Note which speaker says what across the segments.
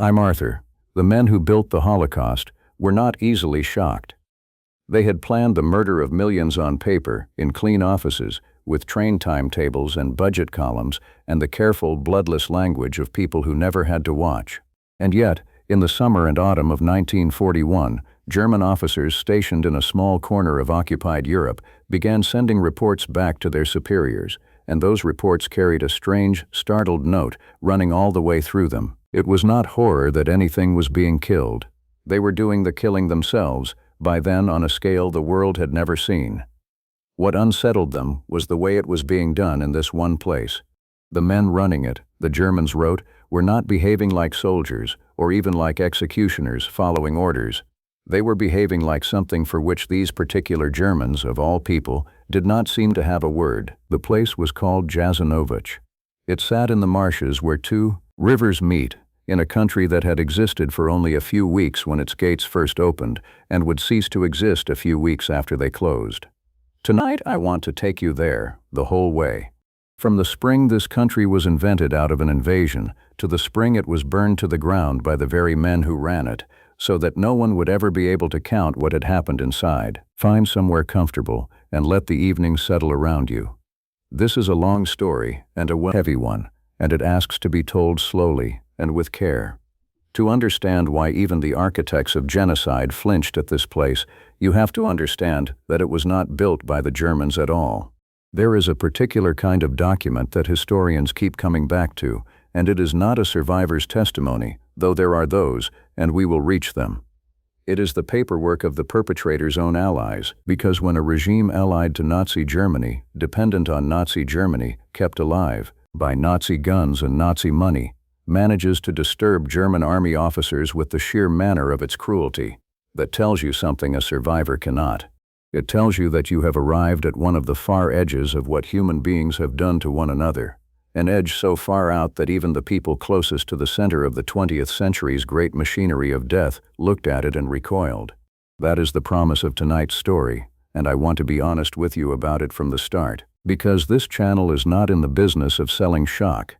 Speaker 1: I'm Arthur. The men who built the Holocaust were not easily shocked. They had planned the murder of millions on paper, in clean offices, with train timetables and budget columns and the careful, bloodless language of people who never had to watch. And yet, in the summer and autumn of 1941, German officers stationed in a small corner of occupied Europe began sending reports back to their superiors, and those reports carried a strange, startled note running all the way through them. It was not horror that anything was being killed. They were doing the killing themselves, by then on a scale the world had never seen. What unsettled them was the way it was being done in this one place. The men running it, the Germans wrote, were not behaving like soldiers or even like executioners following orders. They were behaving like something for which these particular Germans, of all people, did not seem to have a word. The place was called Jasenovac. It sat in the marshes where two rivers meet, in a country that had existed for only a few weeks when its gates first opened and would cease to exist a few weeks after they closed. Tonight I want to take you there, the whole way. From the spring this country was invented out of an invasion, to the spring it was burned to the ground by the very men who ran it, so that no one would ever be able to count what had happened inside. Find somewhere comfortable and let the evening settle around you. This is a long story and a heavy one, and it asks to be told slowly and with care. To understand why even the architects of genocide flinched at this place, you have to understand that it was not built by the Germans at all. There is a particular kind of document that historians keep coming back to, and it is not a survivor's testimony, though there are those, and we will reach them. It is the paperwork of the perpetrator's own allies, because when a regime allied to Nazi Germany, dependent on Nazi Germany, kept alive by Nazi guns and Nazi money, manages to disturb German army officers with the sheer manner of its cruelty, that tells you something a survivor cannot. It tells you that you have arrived at one of the far edges of what human beings have done to one another, an edge so far out that even the people closest to the center of the 20th century's great machinery of death looked at it and recoiled. That is the promise of tonight's story, and I want to be honest with you about it from the start, because this channel is not in the business of selling shock.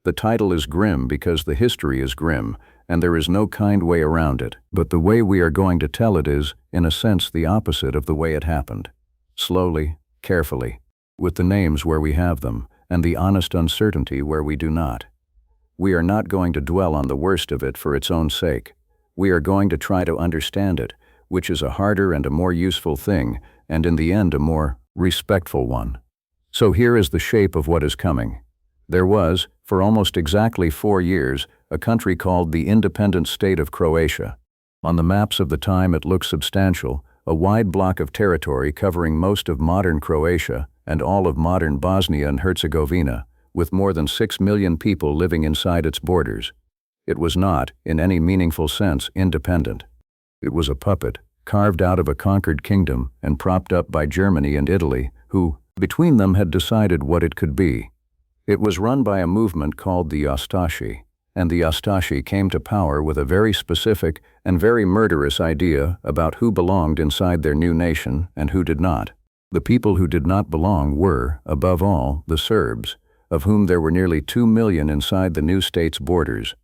Speaker 1: The title is grim because the history is grim, and there is no kind way around it. But the way we are going to tell it is, in a sense, the opposite of the way it happened. Slowly, carefully, with the names where we have them, and the honest uncertainty where we do not. We are not going to dwell on the worst of it for its own sake. We are going to try to understand it, which is a harder and a more useful thing, and in the end a more respectful one. So here is the shape of what is coming. There was, for almost exactly 4 years, a country called the Independent State of Croatia. On the maps of the time it looks substantial, a wide block of territory covering most of modern Croatia and all of modern Bosnia and Herzegovina, with more than 6 million people living inside its borders. It was not, in any meaningful sense, independent. It was a puppet, carved out of a conquered kingdom and propped up by Germany and Italy, who, between them, had decided what it could be. It was run by a movement called the Ustaše, and the Ustaše came to power with a very specific and very murderous idea about who belonged inside their new nation and who did not. The people who did not belong were, above all, the Serbs, of whom there were nearly 2 million inside the new state's borders.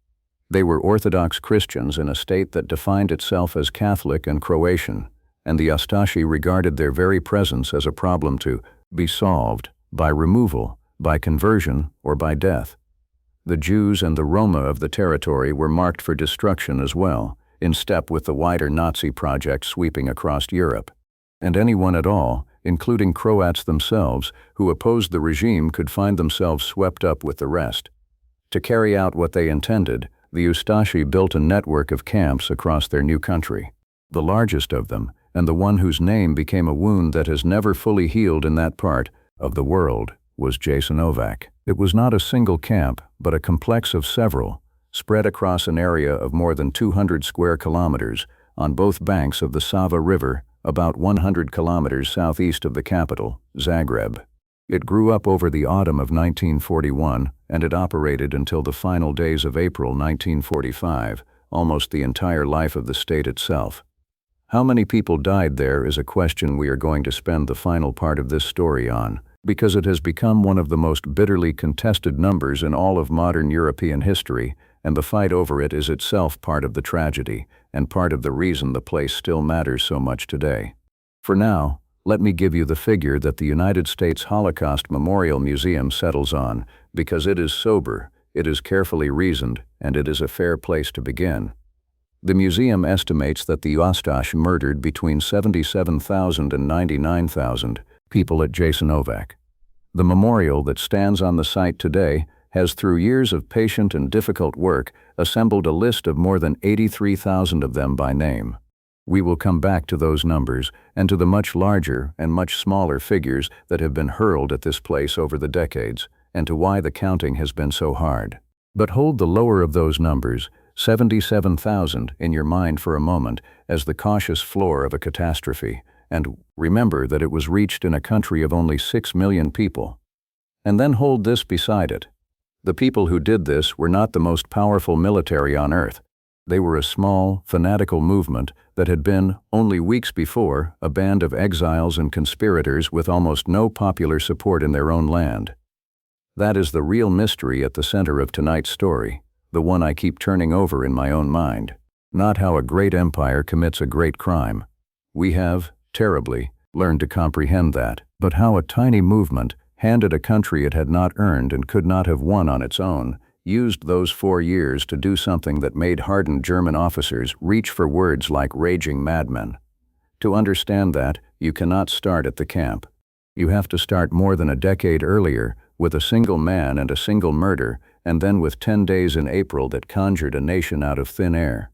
Speaker 1: They were Orthodox Christians in a state that defined itself as Catholic and Croatian, and the Ustaše regarded their very presence as a problem to be solved by removal, by conversion, or by death. The Jews and the Roma of the territory were marked for destruction as well, in step with the wider Nazi project sweeping across Europe. And anyone at all, including Croats themselves, who opposed the regime could find themselves swept up with the rest. To carry out what they intended, the Ustaše built a network of camps across their new country. The largest of them, and the one whose name became a wound that has never fully healed in that part of the world, was Jasenovac. It was not a single camp, but a complex of several, spread across an area of more than 200 square kilometers on both banks of the Sava River, about 100 kilometers southeast of the capital, Zagreb. It grew up over the autumn of 1941, and it operated until the final days of April 1945, almost the entire life of the state itself. How many people died there is a question we are going to spend the final part of this story on, because it has become one of the most bitterly contested numbers in all of modern European history, and the fight over it is itself part of the tragedy and part of the reason the place still matters so much today. For now, let me give you the figure that the United States Holocaust Memorial Museum settles on, because it is sober, it is carefully reasoned, and it is a fair place to begin. The museum estimates that the Ustaše murdered between 77,000 and 99,000 people at Jasenovac. The memorial that stands on the site today has, through years of patient and difficult work, assembled a list of more than 83,000 of them by name. We will come back to those numbers and to the much larger and much smaller figures that have been hurled at this place over the decades, and to why the counting has been so hard. But hold the lower of those numbers, 77,000, in your mind for a moment as the cautious floor of a catastrophe, and remember that it was reached in a country of only 6 million people. And then hold this beside it. The people who did this were not the most powerful military on earth. They were a small, fanatical movement that had been, only weeks before, a band of exiles and conspirators with almost no popular support in their own land. That is the real mystery at the center of tonight's story, the one I keep turning over in my own mind. Not how a great empire commits a great crime. We have, terribly, learned to comprehend that, but how a tiny movement, handed a country it had not earned and could not have won on its own, used those 4 years to do something that made hardened German officers reach for words like raging madmen. To understand that, you cannot start at the camp. You have to start more than a decade earlier, with a single man and a single murder, and then with 10 days in April that conjured a nation out of thin air.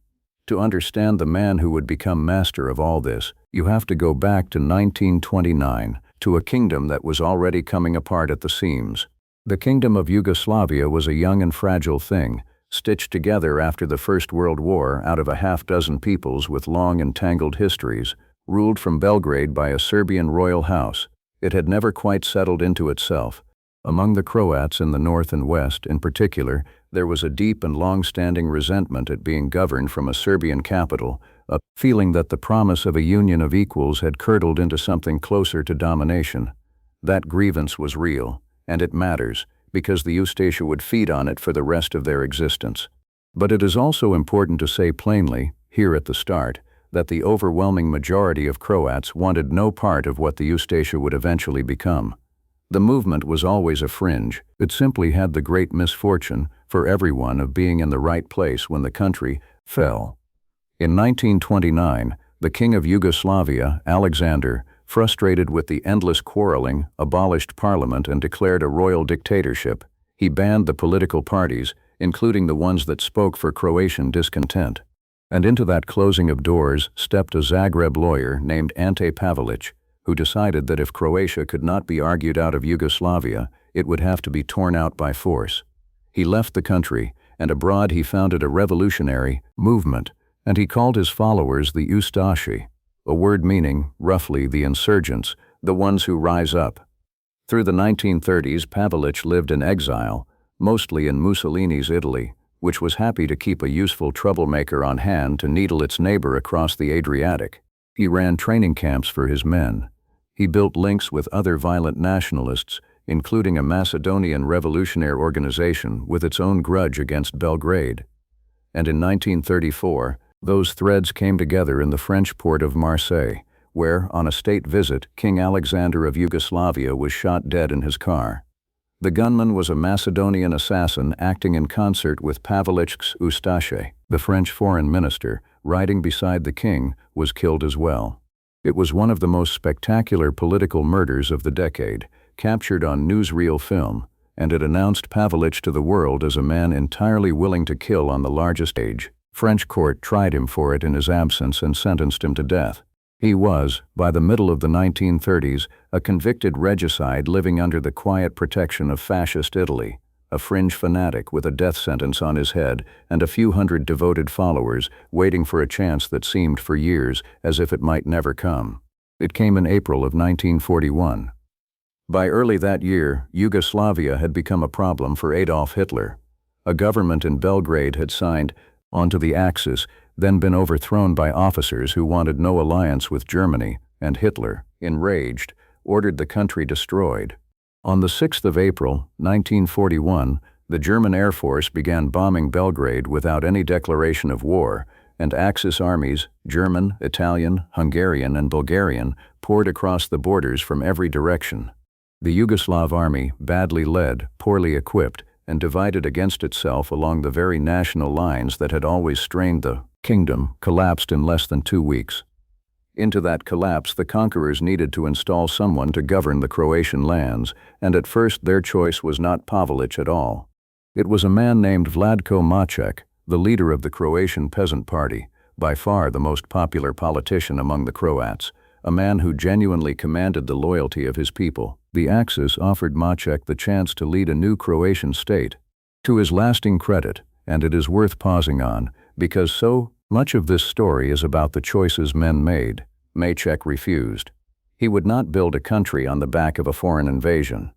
Speaker 1: To understand the man who would become master of all this, you have to go back to 1929, to a kingdom that was already coming apart at the seams. The kingdom of Yugoslavia was a young and fragile thing, stitched together after the First World War out of a half-dozen peoples with long and tangled histories, ruled from Belgrade by a Serbian royal house. It had never quite settled into itself. Among the Croats in the north and west, in particular, there was a deep and long-standing resentment at being governed from a Serbian capital, a feeling that the promise of a union of equals had curdled into something closer to domination. That grievance was real, and it matters, because the Ustaše would feed on it for the rest of their existence. But it is also important to say plainly, here at the start, that the overwhelming majority of Croats wanted no part of what the Ustaše would eventually become. The movement was always a fringe. It simply had the great misfortune, for everyone, of being in the right place when the country fell. In 1929, the king of Yugoslavia, Alexander, frustrated with the endless quarreling, abolished parliament and declared a royal dictatorship. He banned the political parties, including the ones that spoke for Croatian discontent. And into that closing of doors stepped a Zagreb lawyer named Ante Pavelić, who decided that if Croatia could not be argued out of Yugoslavia, it would have to be torn out by force. He left the country, and abroad he founded a revolutionary movement, and he called his followers the Ustaše, a word meaning, roughly, the insurgents, the ones who rise up. Through the 1930s, Pavelić lived in exile, mostly in Mussolini's Italy, which was happy to keep a useful troublemaker on hand to needle its neighbor across the Adriatic. He ran training camps for his men. He built links with other violent nationalists, including a Macedonian revolutionary organization with its own grudge against Belgrade. And in 1934, those threads came together in the French port of Marseille, where, on a state visit, King Alexander of Yugoslavia was shot dead in his car. The gunman was a Macedonian assassin acting in concert with Pavelić's Ustaše. The French foreign minister, riding beside the king, was killed as well. It was one of the most spectacular political murders of the decade, captured on newsreel film, and it announced Pavelić to the world as a man entirely willing to kill on the largest stage. French court tried him for it in his absence and sentenced him to death. He was, by the middle of the 1930s, a convicted regicide living under the quiet protection of fascist Italy, a fringe fanatic with a death sentence on his head and a few hundred devoted followers waiting for a chance that seemed for years as if it might never come. It came in April of 1941. By early that year, Yugoslavia had become a problem for Adolf Hitler. A government in Belgrade had signed onto the Axis, then been overthrown by officers who wanted no alliance with Germany, and Hitler, enraged, ordered the country destroyed. On the 6th of April, 1941, The German Air Force began bombing Belgrade without any declaration of war, and Axis armies, German, Italian, Hungarian, and Bulgarian, poured across the borders from every direction. The Yugoslav army, badly led, poorly equipped, and divided against itself along the very national lines that had always strained the kingdom, collapsed in less than 2 weeks. Into that collapse, the conquerors needed to install someone to govern the Croatian lands, and at first their choice was not Pavelić at all. It was a man named Vladko Maček, the leader of the Croatian Peasant Party, by far the most popular politician among the Croats, a man who genuinely commanded the loyalty of his people. The Axis offered Maček the chance to lead a new Croatian state. To his lasting credit, and it is worth pausing on, because so much of this story is about the choices men made, Maček refused. He would not build a country on the back of a foreign invasion.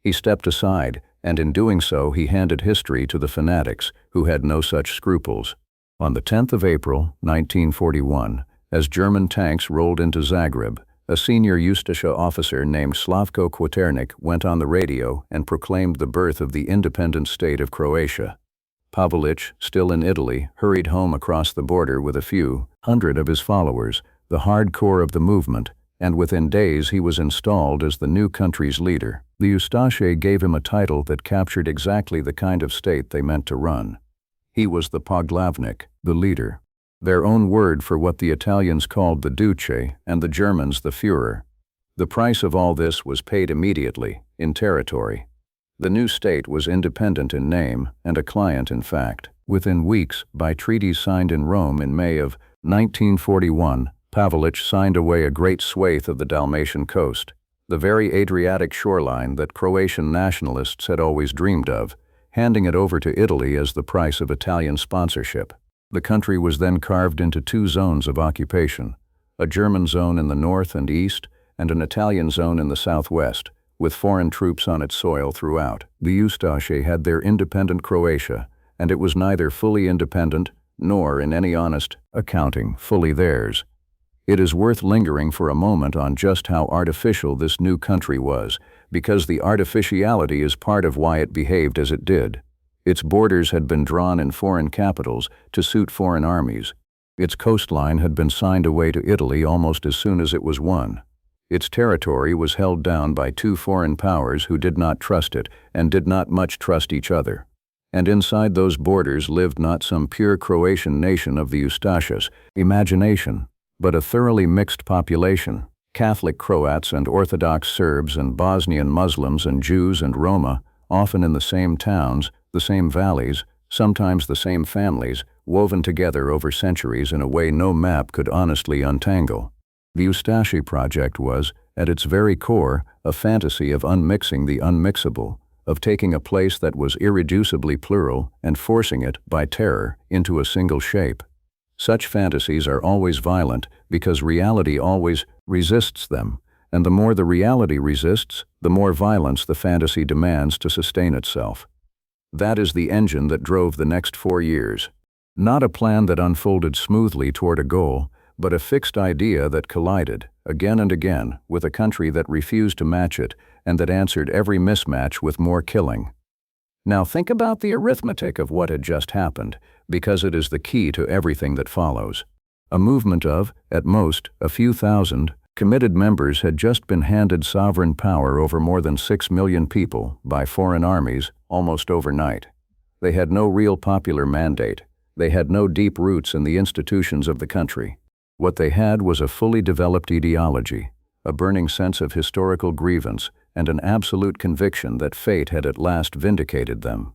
Speaker 1: He stepped aside, and in doing so he handed history to the fanatics, who had no such scruples. On the 10th of April, 1941, as German tanks rolled into Zagreb, a senior Ustaše officer named Slavko Kvaternik went on the radio and proclaimed the birth of the Independent State of Croatia. Pavelić, still in Italy, hurried home across the border with a few hundred of his followers, the hardcore of the movement, and within days he was installed as the new country's leader. The Ustaše gave him a title that captured exactly the kind of state they meant to run. He was the poglavnik, the leader, their own word for what the Italians called the Duce and the Germans the Führer. The price of all this was paid immediately, in territory. The new state was independent in name and a client in fact. Within weeks, by treaties signed in Rome in May of 1941, Pavelić signed away a great swathe of the Dalmatian coast, the very Adriatic shoreline that Croatian nationalists had always dreamed of, handing it over to Italy as the price of Italian sponsorship. The country was then carved into 2 zones of occupation, a German zone in the north and east, and an Italian zone in the southwest, with foreign troops on its soil throughout. The Ustaše had their independent Croatia, and it was neither fully independent, nor, in any honest accounting, fully theirs. It is worth lingering for a moment on just how artificial this new country was, because the artificiality is part of why it behaved as it did. Its borders had been drawn in foreign capitals to suit foreign armies. Its coastline had been signed away to Italy almost as soon as it was won. Its territory was held down by 2 foreign powers who did not trust it and did not much trust each other. And inside those borders lived not some pure Croatian nation of the Ustašes' imagination, but a thoroughly mixed population, Catholic Croats and Orthodox Serbs and Bosnian Muslims and Jews and Roma, often in the same towns, the same valleys, sometimes the same families, woven together over centuries in a way no map could honestly untangle. The Ustaše project was, at its very core, a fantasy of unmixing the unmixable, of taking a place that was irreducibly plural and forcing it, by terror, into a single shape. Such fantasies are always violent because reality always resists them, and the more the reality resists, the more violence the fantasy demands to sustain itself. That is the engine that drove the next 4 years. Not a plan that unfolded smoothly toward a goal, but a fixed idea that collided, again and again, with a country that refused to match it and that answered every mismatch with more killing. Now think about the arithmetic of what had just happened, because it is the key to everything that follows. A movement of, at most, a few thousand, committed members had just been handed sovereign power over more than 6 million people by foreign armies almost overnight. They had no real popular mandate. They had no deep roots in the institutions of the country. What they had was a fully developed ideology, a burning sense of historical grievance, and an absolute conviction that fate had at last vindicated them.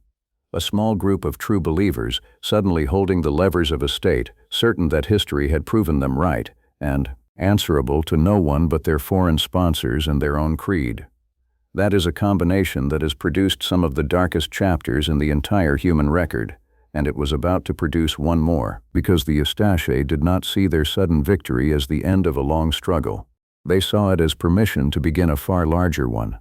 Speaker 1: A small group of true believers suddenly holding the levers of a state, certain that history had proven them right, and answerable to no one but their foreign sponsors and their own creed. That is a combination that has produced some of the darkest chapters in the entire human record, and it was about to produce one more, because the Ustaše did not see their sudden victory as the end of a long struggle. They saw it as permission to begin a far larger one.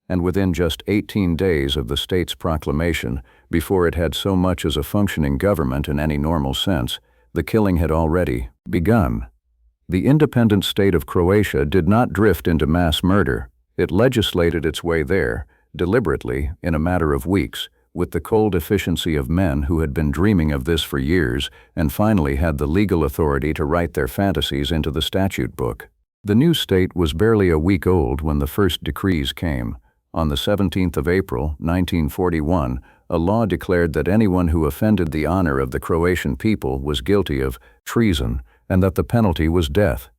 Speaker 1: And within just 18 days of the state's proclamation, before it had so much as a functioning government in any normal sense, the killing had already begun. The independent state of Croatia did not drift into mass murder. It legislated its way there, deliberately, in a matter of weeks, with the cold efficiency of men who had been dreaming of this for years and finally had the legal authority to write their fantasies into the statute book. The new state was barely a week old when the first decrees came. On the 17th of April, 1941, a law declared that anyone who offended the honor of the Croatian people was guilty of treason and that the penalty was death.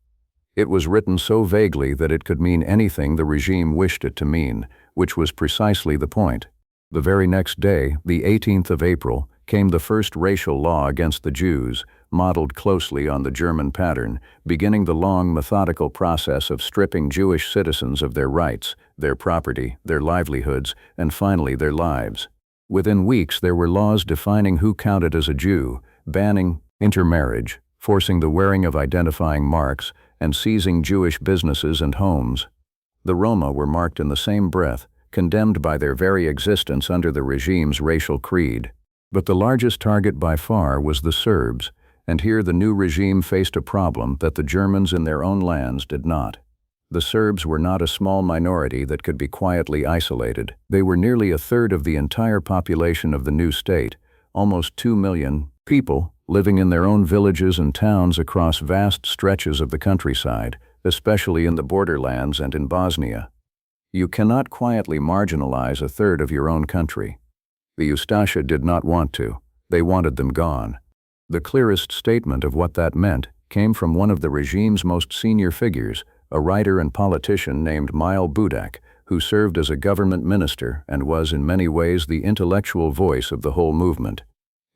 Speaker 1: It was written so vaguely that it could mean anything the regime wished it to mean, which was precisely the point. The very next day, the 18th of April, came the first racial law against the Jews, modeled closely on the German pattern, beginning the long, methodical process of stripping Jewish citizens of their rights, their property, their livelihoods, and finally their lives. Within weeks, there were laws defining who counted as a Jew, banning intermarriage, forcing the wearing of identifying marks, and seizing Jewish businesses and homes. The Roma were marked in the same breath, condemned by their very existence under the regime's racial creed. But the largest target by far was the Serbs, and here the new regime faced a problem that the Germans in their own lands did not. The Serbs were not a small minority that could be quietly isolated. They were nearly a third of the entire population of the new state, almost 2 million people living in their own villages and towns across vast stretches of the countryside, especially in the borderlands and in Bosnia. You cannot quietly marginalize a third of your own country. The Ustaše did not want to. They wanted them gone. The clearest statement of what that meant came from one of the regime's most senior figures, a writer and politician named Mile Budak, who served as a government minister and was in many ways the intellectual voice of the whole movement.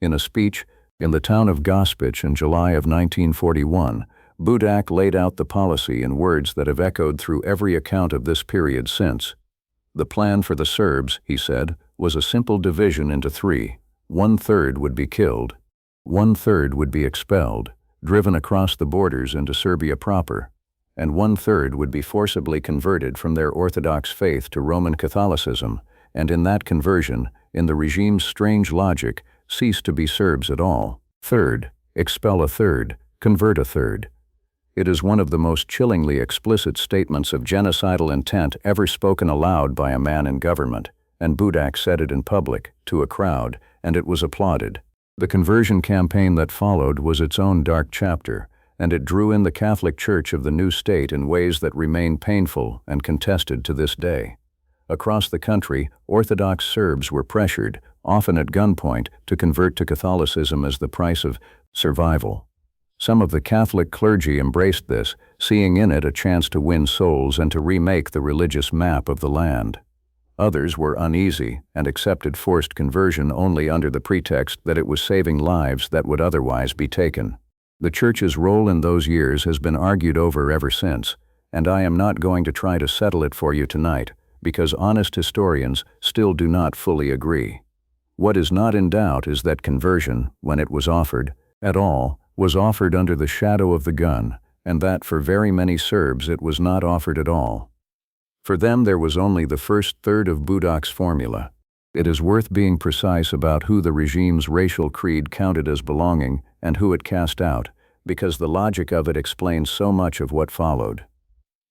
Speaker 1: In a speech in the town of Gospić in July of 1941, Budak laid out the policy in words that have echoed through every account of this period since. The plan for the Serbs, he said, was a simple division into three. 1/3 would be killed, 1/3 would be expelled, driven across the borders into Serbia proper, and 1/3 would be forcibly converted from their Orthodox faith to Roman Catholicism, and in that conversion, in the regime's strange logic, cease to be Serbs at all. Third, expel a third, convert a third. It is one of the most chillingly explicit statements of genocidal intent ever spoken aloud by a man in government, and Budak said it in public, to a crowd, and it was applauded. The conversion campaign that followed was its own dark chapter, and it drew in the Catholic Church of the new state in ways that remain painful and contested to this day. Across the country, Orthodox Serbs were pressured, often at gunpoint, to convert to Catholicism as the price of survival. Some of the Catholic clergy embraced this, seeing in it a chance to win souls and to remake the religious map of the land. Others were uneasy and accepted forced conversion only under the pretext that it was saving lives that would otherwise be taken. The Church's role in those years has been argued over ever since, and I am not going to try to settle it for you tonight, because honest historians still do not fully agree. What is not in doubt is that conversion, when it was offered at all, was offered under the shadow of the gun, and that for very many Serbs it was not offered at all. For them there was only the first third of Budak's formula. It is worth being precise about who the regime's racial creed counted as belonging and who it cast out, because the logic of it explains so much of what followed.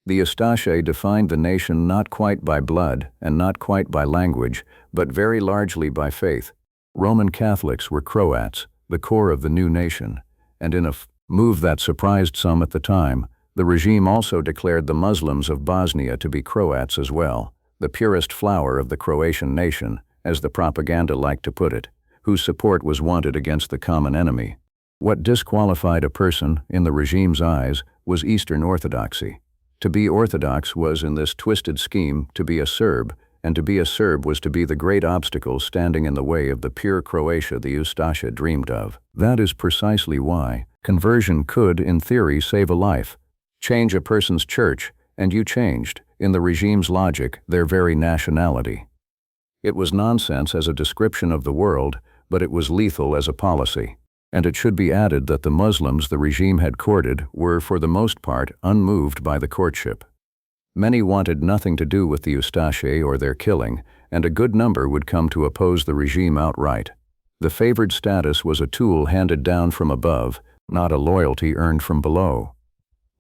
Speaker 1: The Ustaše defined the nation not quite by blood and not quite by language, but very largely by faith. Roman Catholics were Croats, the core of the new nation, and in a move that surprised some at the time, the regime also declared the Muslims of Bosnia to be Croats as well, the purest flower of the Croatian nation, as the propaganda liked to put it, whose support was wanted against the common enemy. What disqualified a person, in the regime's eyes, was Eastern Orthodoxy. To be Orthodox was, in this twisted scheme, to be a Serb, and to be a Serb was to be the great obstacle standing in the way of the pure Croatia the Ustaše dreamed of. That is precisely why conversion could, in theory, save a life. Change a person's church, and you changed, in the regime's logic, their very nationality. It was nonsense as a description of the world, but it was lethal as a policy. And it should be added that the Muslims the regime had courted were, for the most part, unmoved by the courtship. Many wanted nothing to do with the Ustaše or their killing, and a good number would come to oppose the regime outright. The favored status was a tool handed down from above, not a loyalty earned from below.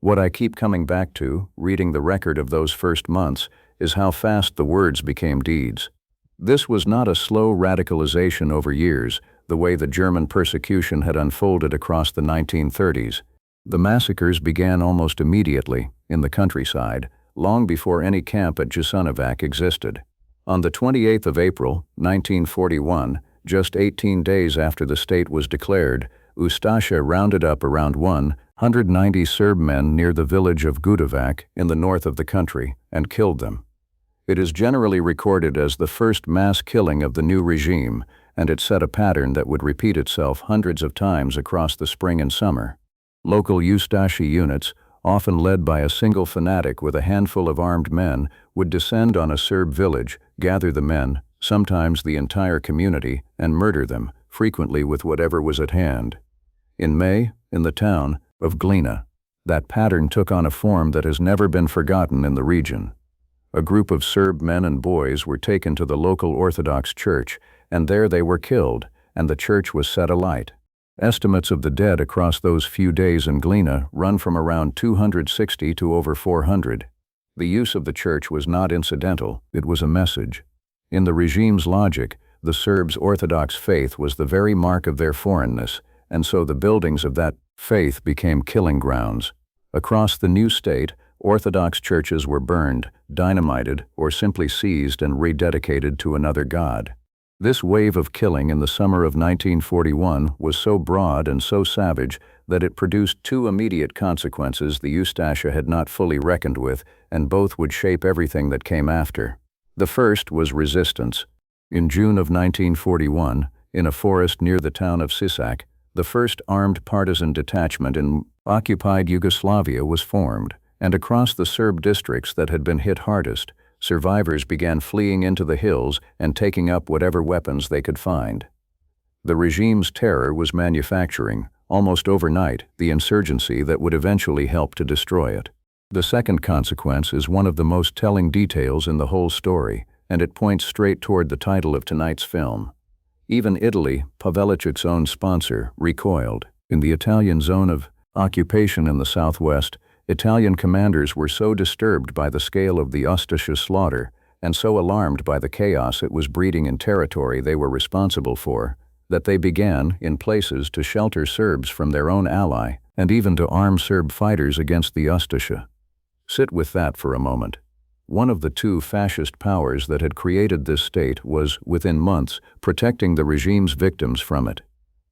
Speaker 1: What I keep coming back to, reading the record of those first months, is how fast the words became deeds. This was not a slow radicalization over years, the way the German persecution had unfolded across the 1930s. The massacres began almost immediately, in the countryside, long before any camp at Jasenovac existed. On the 28th of April, 1941, just 18 days after the state was declared, Ustaše rounded up around 190 Serb men near the village of Gudovac in the north of the country and killed them. It is generally recorded as the first mass killing of the new regime, and it set a pattern that would repeat itself hundreds of times across the spring and summer. Local Ustaše units, often led by a single fanatic with a handful of armed men, would descend on a Serb village, gather the men, sometimes the entire community, and murder them, frequently with whatever was at hand. In May, in the town of Glina, that pattern took on a form that has never been forgotten in the region. A group of Serb men and boys were taken to the local Orthodox church, and there they were killed, and the church was set alight. Estimates of the dead across those few days in Glina run from around 260 to over 400. The use of the church was not incidental, it was a message. In the regime's logic, the Serbs' Orthodox faith was the very mark of their foreignness, and so the buildings of that faith became killing grounds. Across the new state, Orthodox churches were burned, dynamited, or simply seized and rededicated to another god. This wave of killing in the summer of 1941 was so broad and so savage that it produced two immediate consequences the Ustaše had not fully reckoned with, and both would shape everything that came after. The first was resistance. In June of 1941, in a forest near the town of Sisak, the first armed partisan detachment in occupied Yugoslavia was formed, and across the Serb districts that had been hit hardest, survivors began fleeing into the hills and taking up whatever weapons they could find. The regime's terror was manufacturing, almost overnight, the insurgency that would eventually help to destroy it. The second consequence is one of the most telling details in the whole story, and it points straight toward the title of tonight's film. Even Italy, Pavelić's own sponsor, recoiled. In the Italian zone of occupation in the southwest, Italian commanders were so disturbed by the scale of the Ustaše slaughter and so alarmed by the chaos it was breeding in territory they were responsible for, that they began, in places, to shelter Serbs from their own ally and even to arm Serb fighters against the Ustaše. Sit with that for a moment. One of the two fascist powers that had created this state was, within months, protecting the regime's victims from it.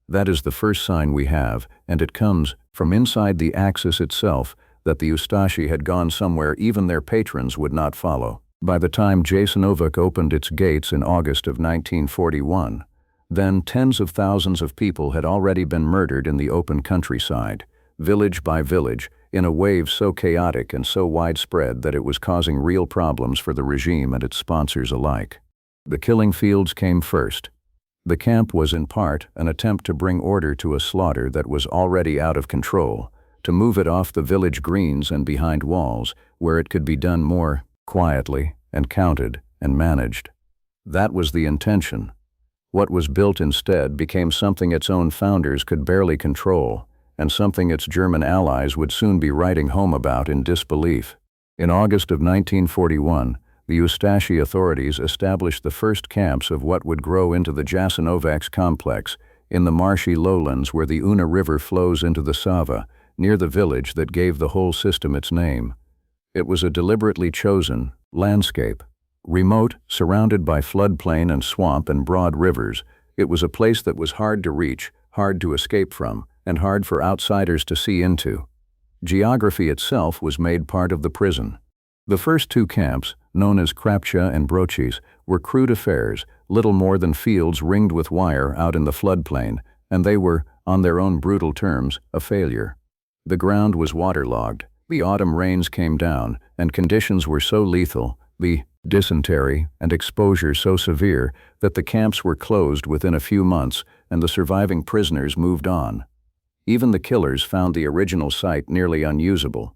Speaker 1: That is the first sign we have, and it comes from inside the Axis itself, that the Ustaše had gone somewhere even their patrons would not follow. By the time Jasenovac opened its gates in August of 1941, then tens of thousands of people had already been murdered in the open countryside, village by village, in a wave so chaotic and so widespread that it was causing real problems for the regime and its sponsors alike. The killing fields came first. The camp was in part an attempt to bring order to a slaughter that was already out of control, to move it off the village greens and behind walls, where it could be done more quietly and counted and managed. That was the intention. What was built instead became something its own founders could barely control, and something its German allies would soon be writing home about in disbelief. In August of 1941, the Ustaše authorities established the first camps of what would grow into the Jasenovac complex, in the marshy lowlands where the Una River flows into the Sava, near the village that gave the whole system its name. It was a deliberately chosen landscape. Remote, surrounded by floodplain and swamp and broad rivers, it was a place that was hard to reach, hard to escape from, and hard for outsiders to see into. Geography itself was made part of the prison. The first two camps, known as Krapcha and Bročić, were crude affairs, little more than fields ringed with wire out in the floodplain, and they were, on their own brutal terms, a failure. The ground was waterlogged, the autumn rains came down, and conditions were so lethal, the dysentery and exposure so severe, that the camps were closed within a few months and the surviving prisoners moved on. Even the killers found the original site nearly unusable.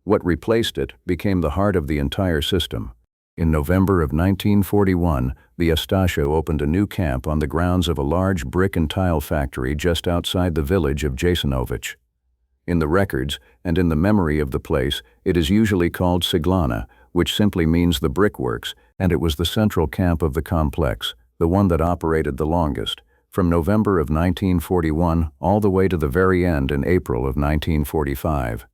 Speaker 1: What replaced it became the heart of the entire system. In November of 1941, the Ustaše opened a new camp on the grounds of a large brick and tile factory just outside the village of Jasenovac. In the records and in the memory of the place, it is usually called Ciglana, which simply means the brickworks, and it was the central camp of the complex, the one that operated the longest, from November of 1941 all the way to the very end in April of 1945.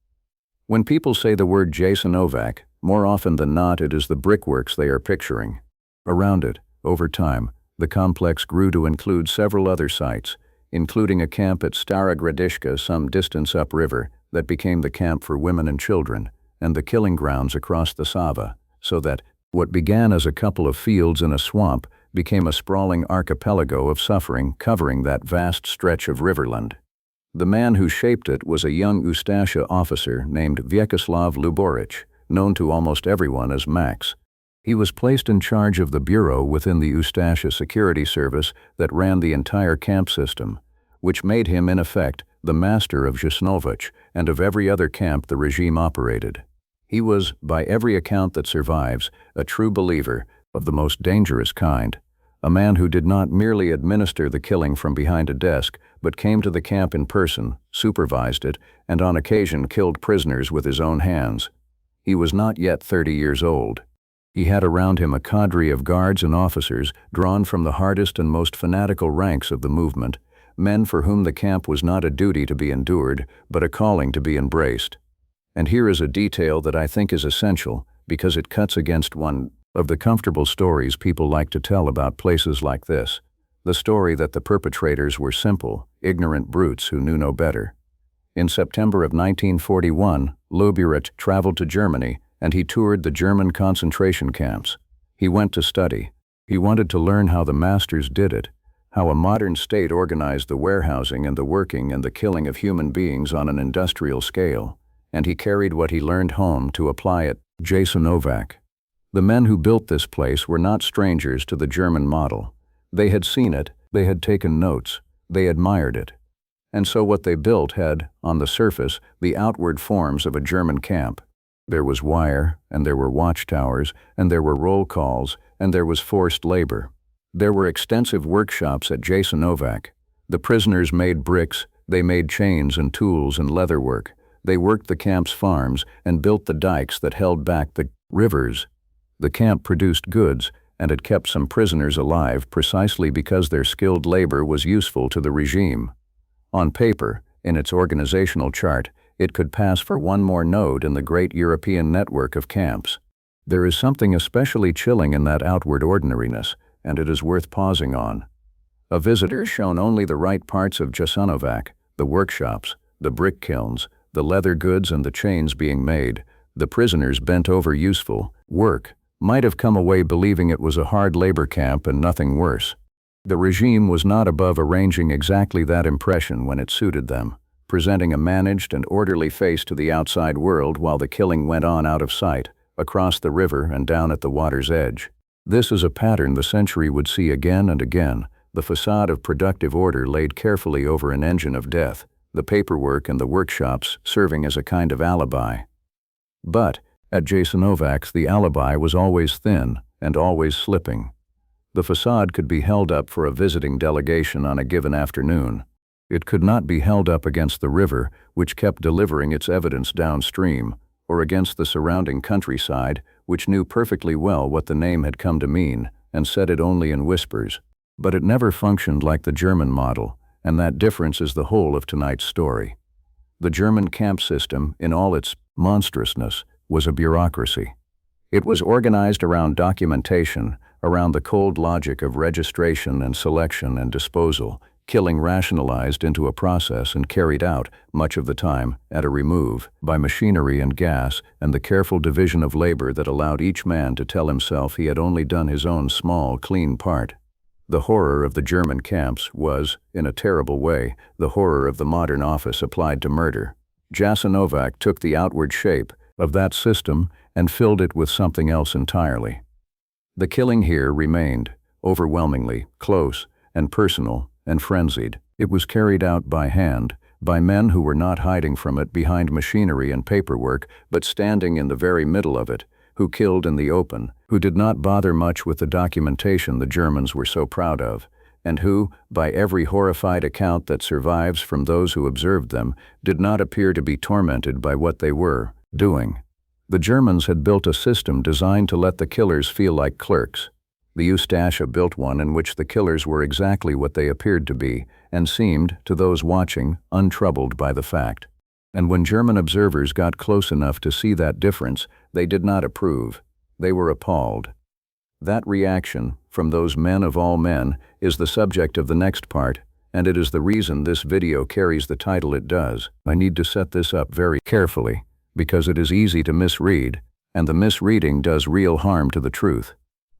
Speaker 1: When people say the word Jasenovac, more often than not it is the brickworks they are picturing. Around it, over time, the complex grew to include several other sites, including a camp at Stara Gradiška some distance upriver that became the camp for women and children, and the killing grounds across the Sava, so that what began as a couple of fields in a swamp became a sprawling archipelago of suffering covering that vast stretch of riverland. The man who shaped it was a young Ustaše officer named Vjekoslav Luborić, known to almost everyone as Max. He was placed in charge of the bureau within the Ustaše security service that ran the entire camp system, which made him, in effect, the master of Jasenovac and of every other camp the regime operated. He was, by every account that survives, a true believer, of the most dangerous kind, a man who did not merely administer the killing from behind a desk, but came to the camp in person, supervised it, and on occasion killed prisoners with his own hands. He was not yet 30 years old. He had around him a cadre of guards and officers drawn from the hardest and most fanatical ranks of the movement, men for whom the camp was not a duty to be endured, but a calling to be embraced. And here is a detail that I think is essential because it cuts against one of the comfortable stories people like to tell about places like this, the story that the perpetrators were simple, ignorant brutes who knew no better. In September of 1941, Luborić traveled to Germany and he toured the German concentration camps. He went to study. He wanted to learn how the masters did it, how a modern state organized the warehousing and the working and the killing of human beings on an industrial scale, and he carried what he learned home to apply at Jasenovac. The men who built this place were not strangers to the German model. They had seen it, they had taken notes, they admired it. And so what they built had, on the surface, the outward forms of a German camp. There was wire, and there were watchtowers, and there were roll calls, and there was forced labor. There were extensive workshops at Jasenovac. The prisoners made bricks, they made chains and tools and leatherwork. They worked the camp's farms and built the dikes that held back the rivers. The camp produced goods, and it kept some prisoners alive precisely because their skilled labor was useful to the regime. On paper, in its organizational chart, it could pass for one more node in the great European network of camps. There is something especially chilling in that outward ordinariness, and it is worth pausing on. A visitor shown only the right parts of Jasenovac, the workshops, the brick kilns, the leather goods and the chains being made, the prisoners bent over useful work, might have come away believing it was a hard labor camp and nothing worse. The regime was not above arranging exactly that impression when it suited them, presenting a managed and orderly face to the outside world while the killing went on out of sight, across the river and down at the water's edge. This is a pattern the century would see again and again, the facade of productive order laid carefully over an engine of death, the paperwork and the workshops serving as a kind of alibi. But, at Jasenovac, the alibi was always thin and always slipping. The facade could be held up for a visiting delegation on a given afternoon. It could not be held up against the river, which kept delivering its evidence downstream, or against the surrounding countryside, which knew perfectly well what the name had come to mean, and said it only in whispers. But it never functioned like the German model, and that difference is the whole of tonight's story. The German camp system, in all its monstrousness, was a bureaucracy. It was organized around documentation, around the cold logic of registration and selection and disposal, killing rationalized into a process and carried out, much of the time, at a remove, by machinery and gas and the careful division of labor that allowed each man to tell himself he had only done his own small, clean part. The horror of the German camps was, in a terrible way, the horror of the modern office applied to murder. Jasenovac took the outward shape of that system and filled it with something else entirely. The killing here remained, overwhelmingly, close and personal and frenzied. It was carried out by hand, by men who were not hiding from it behind machinery and paperwork, but standing in the very middle of it, who killed in the open, who did not bother much with the documentation the Germans were so proud of, and who, by every horrified account that survives from those who observed them, did not appear to be tormented by what they were doing. The Germans had built a system designed to let the killers feel like clerks. The Ustaše built one in which the killers were exactly what they appeared to be and seemed, to those watching, untroubled by the fact. And when German observers got close enough to see that difference, they did not approve. They were appalled. That reaction, from those men of all men, is the subject of the next part, and it is the reason this video carries the title it does. I need to set this up very carefully, because it is easy to misread, and the misreading does real harm to the truth.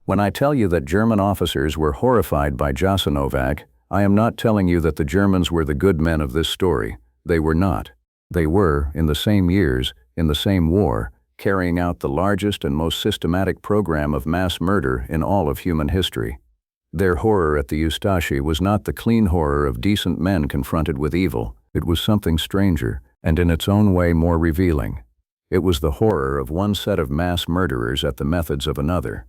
Speaker 1: When I tell you that German officers were horrified by Jasenovac, I am not telling you that the Germans were the good men of this story. They were not. They were, in the same years, in the same war, carrying out the largest and most systematic program of mass murder in all of human history. Their horror at the Ustaše was not the clean horror of decent men confronted with evil. It was something stranger, and in its own way more revealing. It was the horror of one set of mass murderers at the methods of another.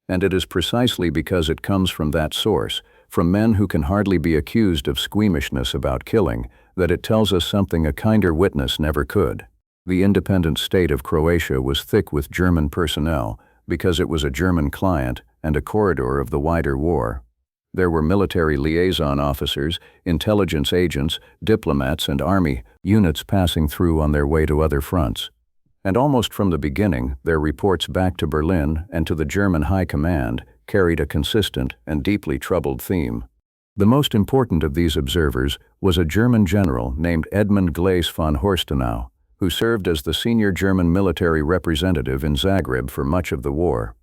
Speaker 1: And it is precisely because it comes from that source, from men who can hardly be accused of squeamishness about killing, that it tells us something a kinder witness never could. The Independent State of Croatia was thick with German personnel because it was a German client and a corridor of the wider war. There were military liaison officers, intelligence agents, diplomats, and army units passing through on their way to other fronts. And almost from the beginning, their reports back to Berlin and to the German High Command carried a consistent and deeply troubled theme. The most important of these observers was a German general named Edmund Glaise von Horstenau, who served as the senior German military representative in Zagreb for much of the war.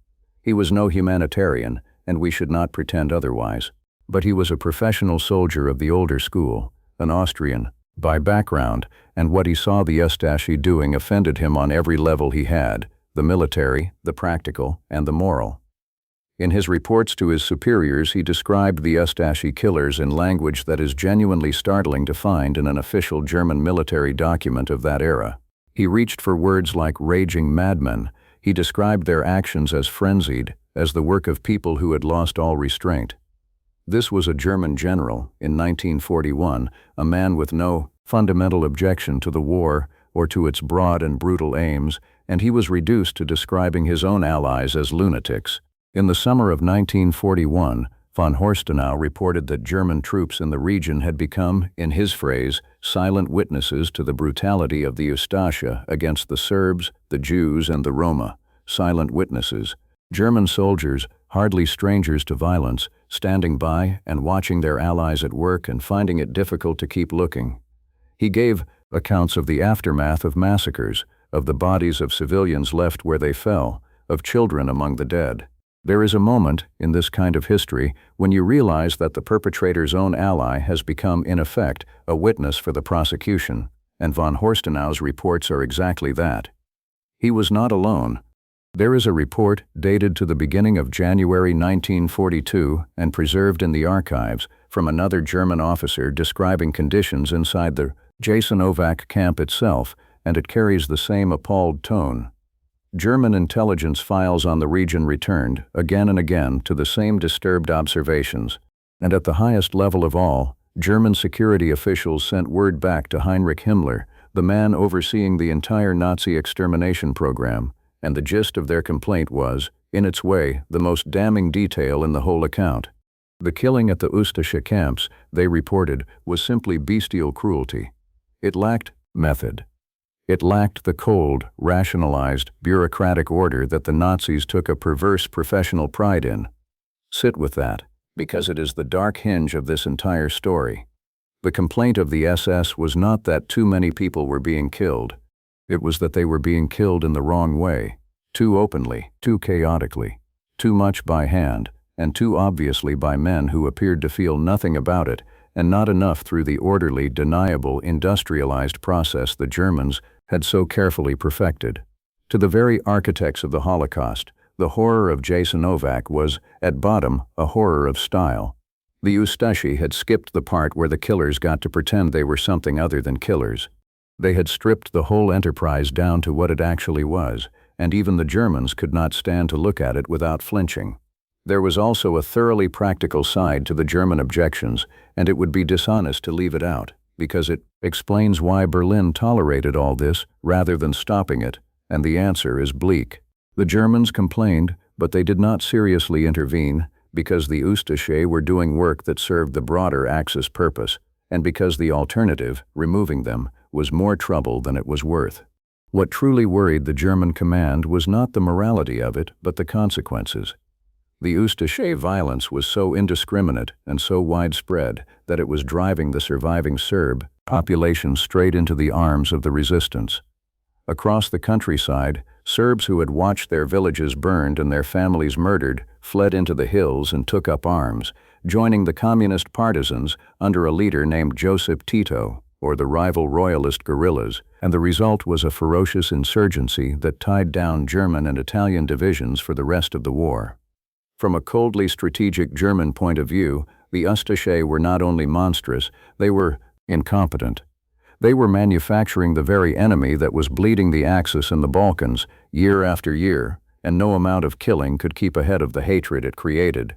Speaker 1: He was no humanitarian, and we should not pretend otherwise. But he was a professional soldier of the older school, an Austrian, by background, and what he saw the Ustaše doing offended him on every level he had, the military, the practical, and the moral. In his reports to his superiors, he described the Ustaše killers in language that is genuinely startling to find in an official German military document of that era. He reached for words like raging madmen. He described their actions as frenzied, as the work of people who had lost all restraint. This was a German general, in 1941, a man with no fundamental objection to the war or to its broad and brutal aims, and he was reduced to describing his own allies as lunatics. In the summer of 1941, von Horstenau reported that German troops in the region had become, in his phrase, silent witnesses to the brutality of the Ustaše against the Serbs, the Jews, and the Roma. Silent witnesses. German soldiers, hardly strangers to violence, standing by and watching their allies at work and finding it difficult to keep looking. He gave accounts of the aftermath of massacres, of the bodies of civilians left where they fell, of children among the dead. There is a moment, in this kind of history, when you realize that the perpetrator's own ally has become, in effect, a witness for the prosecution, and von Horstenau's reports are exactly that. He was not alone. There is a report dated to the beginning of January 1942 and preserved in the archives from another German officer describing conditions inside the Jasenovac camp itself, and it carries the same appalled tone. German intelligence files on the region returned, again and again, to the same disturbed observations, and at the highest level of all, German security officials sent word back to Heinrich Himmler, the man overseeing the entire Nazi extermination program, and the gist of their complaint was, in its way, the most damning detail in the whole account. The killing at the Ustaše camps, they reported, was simply bestial cruelty. It lacked method. It lacked the cold, rationalized, bureaucratic order that the Nazis took a perverse professional pride in. Sit with that, because it is the dark hinge of this entire story. The complaint of the SS was not that too many people were being killed. It was that they were being killed in the wrong way, too openly, too chaotically, too much by hand, and too obviously by men who appeared to feel nothing about it, and not enough through the orderly, deniable, industrialized process the Germans had so carefully perfected. To the very architects of the Holocaust, the horror of Jasenovac was, at bottom, a horror of style. The Ustaše had skipped the part where the killers got to pretend they were something other than killers. They had stripped the whole enterprise down to what it actually was, and even the Germans could not stand to look at it without flinching. There was also a thoroughly practical side to the German objections, and it would be dishonest to leave it out, because it explains why Berlin tolerated all this rather than stopping it, And the answer is bleak. The Germans complained, but they did not seriously intervene because the Ustaše were doing work that served the broader Axis purpose, and because the alternative, removing them, was more trouble than it was worth. What truly worried the German command was not the morality of it, but the consequences. The Ustaše violence was so indiscriminate and so widespread that it was driving the surviving Serb population straight into the arms of the resistance. Across the countryside, Serbs who had watched their villages burned and their families murdered fled into the hills and took up arms, joining the communist partisans under a leader named Josip Tito, or the rival royalist guerrillas, and the result was a ferocious insurgency that tied down German and Italian divisions for the rest of the war. From a coldly strategic German point of view, the Ustaše were not only monstrous, they were incompetent. They were manufacturing the very enemy that was bleeding the Axis and the Balkans year after year, and no amount of killing could keep ahead of the hatred it created.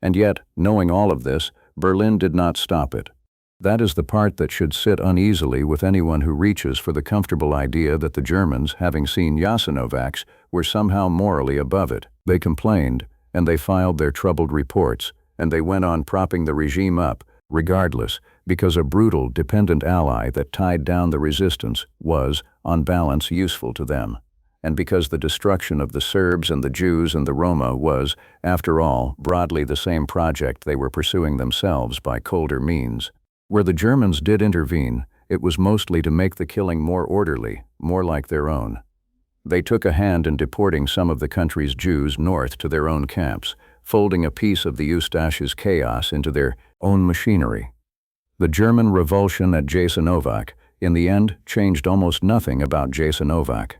Speaker 1: And yet, knowing all of this, Berlin did not stop it. That is the part that should sit uneasily with anyone who reaches for the comfortable idea that the Germans, having seen Jasenovacs, were somehow morally above it. They complained, and they filed their troubled reports, and they went on propping the regime up, regardless, because a brutal, dependent ally that tied down the resistance was, on balance, useful to them, and because the destruction of the Serbs and the Jews and the Roma was, after all, broadly the same project they were pursuing themselves by colder means. Where the Germans did intervene, it was mostly to make the killing more orderly, more like their own. They took a hand in deporting some of the country's Jews north to their own camps, folding a piece of the Ustaše's chaos into their own machinery. The German revulsion at Jasenovac, in the end, changed almost nothing about Jasenovac.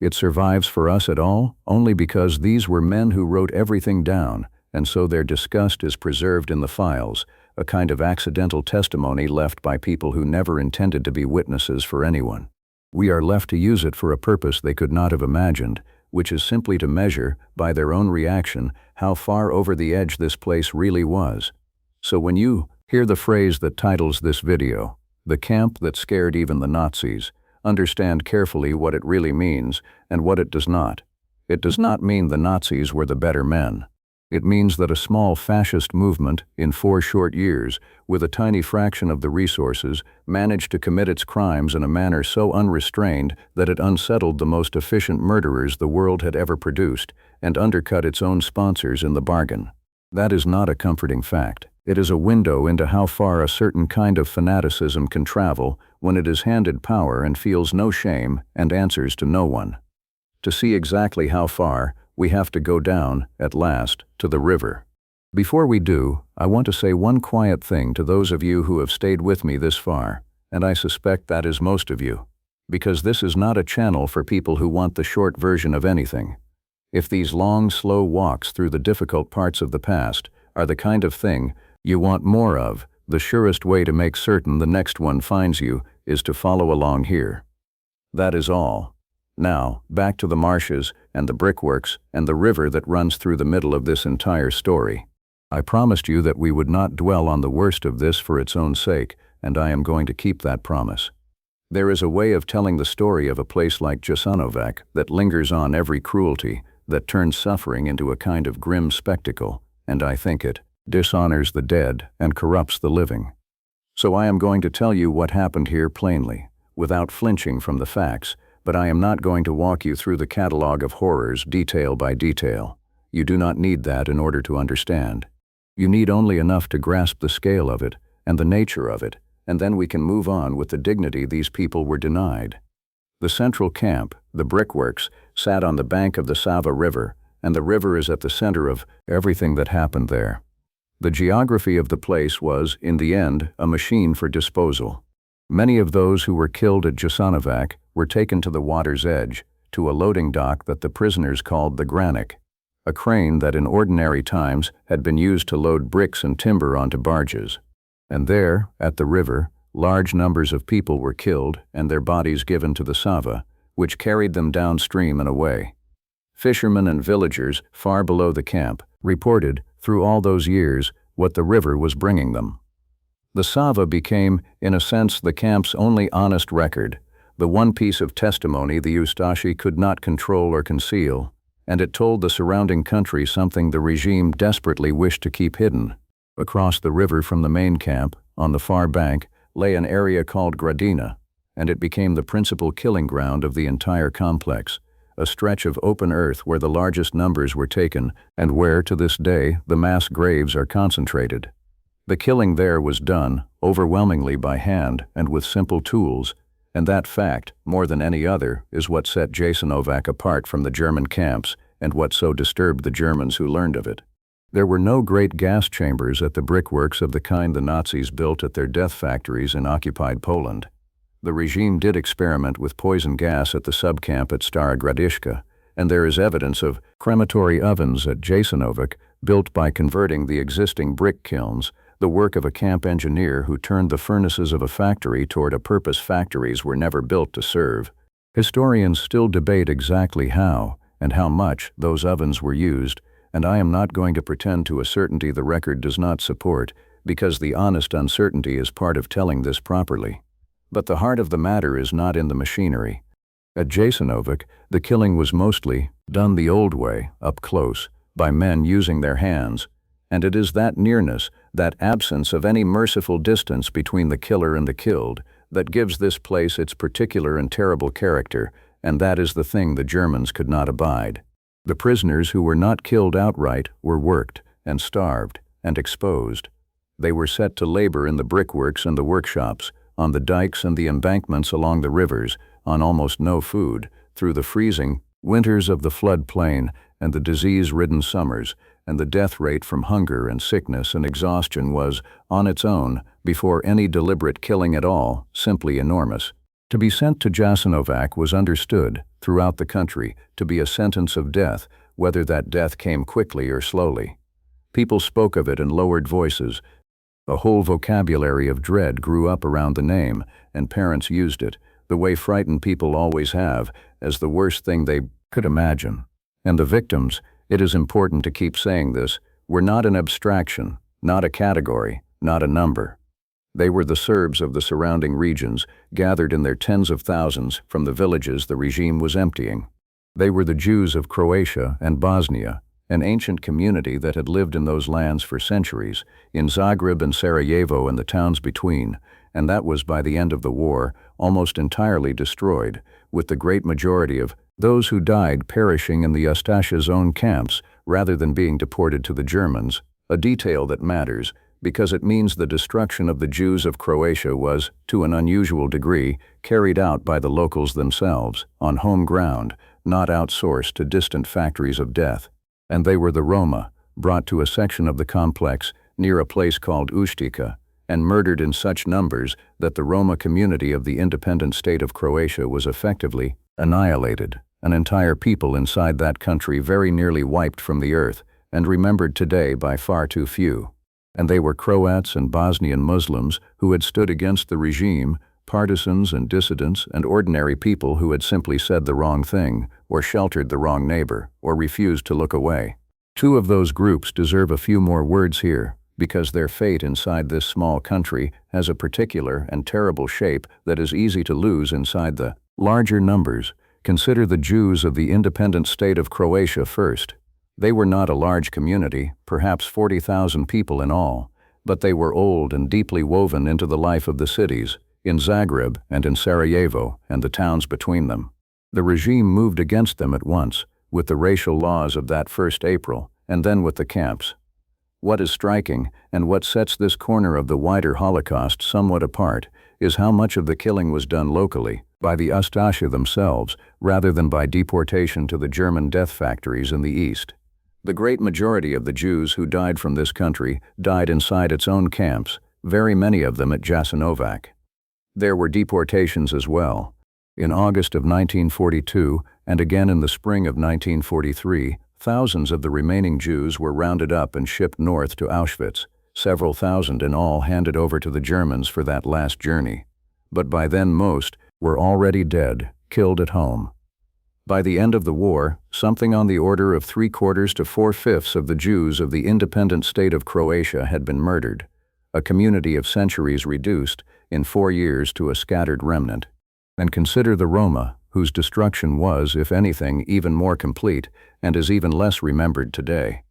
Speaker 1: It survives for us at all only because these were men who wrote everything down, and so their disgust is preserved in the files, a kind of accidental testimony left by people who never intended to be witnesses for anyone. We are left to use it for a purpose they could not have imagined, which is simply to measure, by their own reaction, how far over the edge this place really was. So when you hear the phrase that titles this video, "The camp that scared even the Nazis," understand carefully what it really means and what it does not. It does not mean the Nazis were the better men. It means that a small fascist movement, in 4 short years, with a tiny fraction of the resources, managed to commit its crimes in a manner so unrestrained that it unsettled the most efficient murderers the world had ever produced, and undercut its own sponsors in the bargain. That is not a comforting fact. It is a window into how far a certain kind of fanaticism can travel when it is handed power and feels no shame and answers to no one. To see exactly how far, we have to go down, at last, to the river. Before we do, I want to say one quiet thing to those of you who have stayed with me this far, and I suspect that is most of you, because this is not a channel for people who want the short version of anything. If these long, slow walks through the difficult parts of the past are the kind of thing you want more of, the surest way to make certain the next one finds you is to follow along here. That is all. Now, back to the marshes and the brickworks and the river that runs through the middle of this entire story. I promised you that we would not dwell on the worst of this for its own sake, and I am going to keep that promise. There is a way of telling the story of a place like Jasenovac that lingers on every cruelty, that turns suffering into a kind of grim spectacle, and I think it dishonors the dead and corrupts the living. So I am going to tell you what happened here plainly, without flinching from the facts, but I am not going to walk you through the catalog of horrors detail by detail. You do not need that in order to understand. You need only enough to grasp the scale of it and the nature of it, and then we can move on with the dignity these people were denied. The central camp, the brickworks, sat on the bank of the Sava River, and the river is at the center of everything that happened there. The geography of the place was, in the end, a machine for disposal. Many of those who were killed at Jasenovac were taken to the water's edge, to a loading dock that the prisoners called the Granic, a crane that in ordinary times had been used to load bricks and timber onto barges. And there, at the river, large numbers of people were killed and their bodies given to the Sava, which carried them downstream and away. Fishermen and villagers far below the camp reported, through all those years, what the river was bringing them. The Sava became, in a sense, the camp's only honest record, the one piece of testimony the Ustaše could not control or conceal, and it told the surrounding country something the regime desperately wished to keep hidden. Across the river from the main camp, on the far bank, lay an area called Gradina, and it became the principal killing ground of the entire complex, a stretch of open earth where the largest numbers were taken and where, to this day, the mass graves are concentrated. The killing there was done, overwhelmingly by hand and with simple tools, and that fact, more than any other, is what set Jasenovac apart from the German camps and what so disturbed the Germans who learned of it. There were no great gas chambers at the brickworks of the kind the Nazis built at their death factories in occupied Poland. The regime did experiment with poison gas at the subcamp at Stara Gradiška, and there is evidence of crematory ovens at Jasenovac built by converting the existing brick kilns, the work of a camp engineer who turned the furnaces of a factory toward a purpose factories were never built to serve. Historians still debate exactly how and how much those ovens were used, and I am not going to pretend to a certainty the record does not support, because the honest uncertainty is part of telling this properly. But the heart of the matter is not in the machinery. At Jasenovac, the killing was mostly done the old way, up close, by men using their hands, and it is that nearness, that absence of any merciful distance between the killer and the killed, that gives this place its particular and terrible character, and that is the thing the Germans could not abide. The prisoners who were not killed outright were worked, and starved, and exposed. They were set to labor in the brickworks and the workshops, on the dikes and the embankments along the rivers, on almost no food, through the freezing winters of the flood plain and the disease-ridden summers, and the death rate from hunger and sickness and exhaustion was, on its own, before any deliberate killing at all, simply enormous. To be sent to Jasenovac was understood, throughout the country, to be a sentence of death, whether that death came quickly or slowly. People spoke of it in lowered voices. A whole vocabulary of dread grew up around the name, and parents used it, the way frightened people always have, as the worst thing they could imagine. And the victims, it is important to keep saying this, were not an abstraction, not a category, not a number. They were the Serbs of the surrounding regions, gathered in their tens of thousands from the villages the regime was emptying. They were the Jews of Croatia and Bosnia, an ancient community that had lived in those lands for centuries, in Zagreb and Sarajevo and the towns between, and that was by the end of the war almost entirely destroyed, with the great majority of those who died perishing in the Ustaše's own camps rather than being deported to the Germans, a detail that matters because it means the destruction of the Jews of Croatia was, to an unusual degree, carried out by the locals themselves, on home ground, not outsourced to distant factories of death. And they were the Roma, brought to a section of the complex near a place called Ustica, and murdered in such numbers that the Roma community of the Independent State of Croatia was effectively annihilated, an entire people inside that country very nearly wiped from the earth, and remembered today by far too few. And they were Croats and Bosnian Muslims who had stood against the regime, partisans and dissidents and ordinary people who had simply said the wrong thing, or sheltered the wrong neighbor, or refused to look away. Two of those groups deserve a few more words here, because their fate inside this small country has a particular and terrible shape that is easy to lose inside the larger numbers. Consider the Jews of the Independent State of Croatia first. They were not a large community, perhaps 40,000 people in all, but they were old and deeply woven into the life of the cities, in Zagreb and in Sarajevo and the towns between them. The regime moved against them at once, with the racial laws of that 1st April, and then with the camps. What is striking, and what sets this corner of the wider Holocaust somewhat apart, is how much of the killing was done locally, by the Ustaše themselves, rather than by deportation to the German death factories in the east. The great majority of the Jews who died from this country died inside its own camps, very many of them at Jasenovac. There were deportations as well. In August of 1942, and again in the spring of 1943, thousands of the remaining Jews were rounded up and shipped north to Auschwitz, several thousand in all handed over to the Germans for that last journey. But by then most were already dead, killed at home. By the end of the war, something on the order of 3/4 to 4/5 of the Jews of the Independent State of Croatia had been murdered, a community of centuries reduced, in 4 years, to a scattered remnant. And consider the Roma, whose destruction was, if anything, even more complete and is even less remembered today.